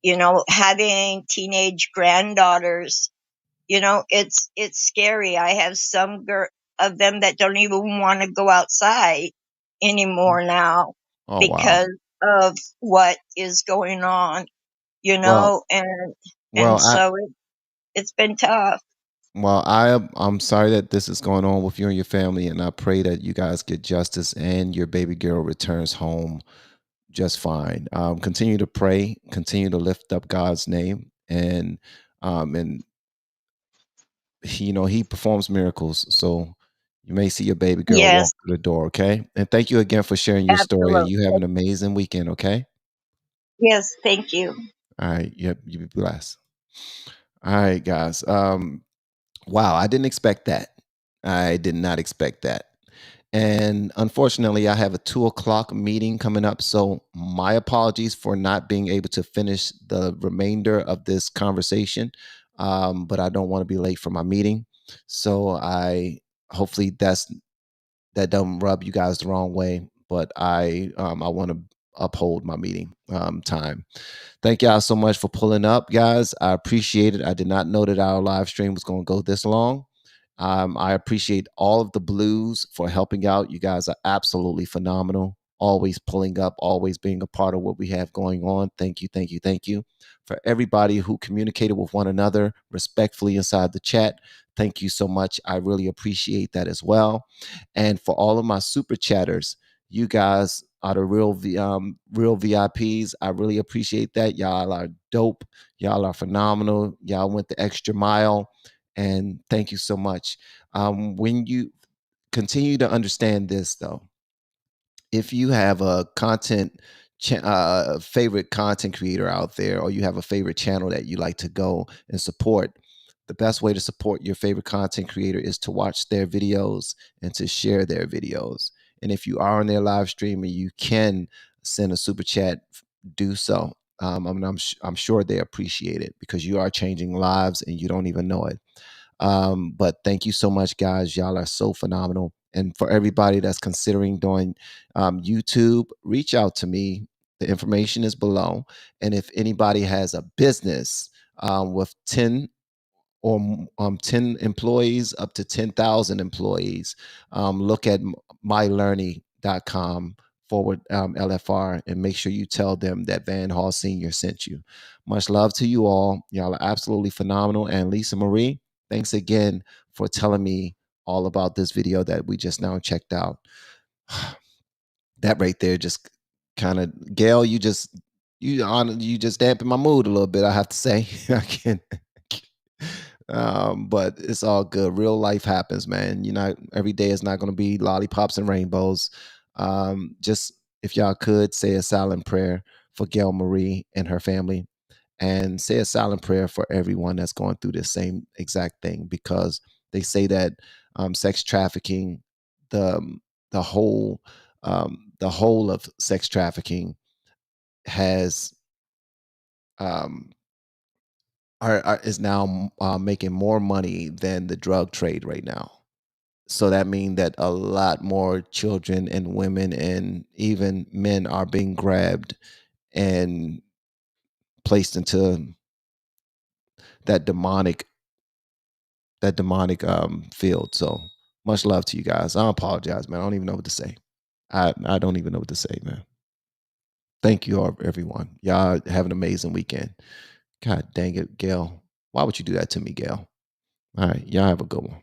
you know, having teenage granddaughters, you know, it's scary. I have some of them that don't even want to go outside anymore now Oh wow. because of what is going on, you Well, know, and so it's been tough. Well, I'm sorry that this is going on with you and your family, and I pray that you guys get justice and your baby girl returns home just fine. Continue to pray, continue to lift up God's name, and he, you know, he performs miracles. So you may see your baby girl walk Yes, through the door. Okay, and thank you again for sharing your story. And you have absolutely. an amazing weekend. Okay. Yes, thank you. All right. Yep. You be blessed. All right, guys. Wow, I didn't expect that. I did not expect that. And unfortunately, I have a 2 o'clock meeting coming up. So my apologies for not being able to finish the remainder of this conversation. But I don't want to be late for my meeting. So hopefully that don't rub you guys the wrong way, but I want to uphold my meeting time. Thank y'all so much for pulling up, guys. I appreciate it. I did not know that our live stream was going to go this long. I appreciate all of the blues for helping out. You guys are absolutely phenomenal. Always pulling up, always being a part of what we have going on. Thank you, thank you, thank you. For everybody who communicated with one another respectfully inside the chat, thank you so much. I really appreciate that as well. And for all of my super chatters, you guys are the real VIPs. I really appreciate that. Y'all are dope. Y'all are phenomenal. Y'all went the extra mile. And thank you so much. When you continue to understand this, though, if you have a favorite content creator out there, or you have a favorite channel that you like to go and support, the best way to support your favorite content creator is to watch their videos and to share their videos. And if you are on their live stream and you can send a super chat, do so. I'm sure they appreciate it, because you are changing lives and you don't even know it. But thank you so much, guys. Y'all are so phenomenal. And for everybody that's considering doing YouTube, reach out to me. The information is below. And if anybody has a business with 10 employees up to 10,000 employees, look at mylearning.com forward LFR, and make sure you tell them that van.hall Senior sent you. Much love to you all. Y'all are absolutely phenomenal. And Lisa Marie, thanks again for telling me all about this video that we just now checked out. That right there just kind of, Gail, you just dampen my mood a little bit, I have to say. I can't. But it's all good. Real life happens, man. Every day is not going to be lollipops and rainbows. Just, if y'all could, say a silent prayer for Gail Marie and her family, and say a silent prayer for everyone that's going through this same exact thing, because they say that sex trafficking, the whole of sex trafficking has is now making more money than the drug trade right now. So that means that a lot more children and women and even men are being grabbed and placed into that demonic field. So much love to you guys. I apologize, man. I don't even know what to say. I don't even know what to say, man. Thank you all, everyone. Y'all have an amazing weekend. God dang it, Gail. Why would you do that to me, Gail? All right. Y'all have a good one.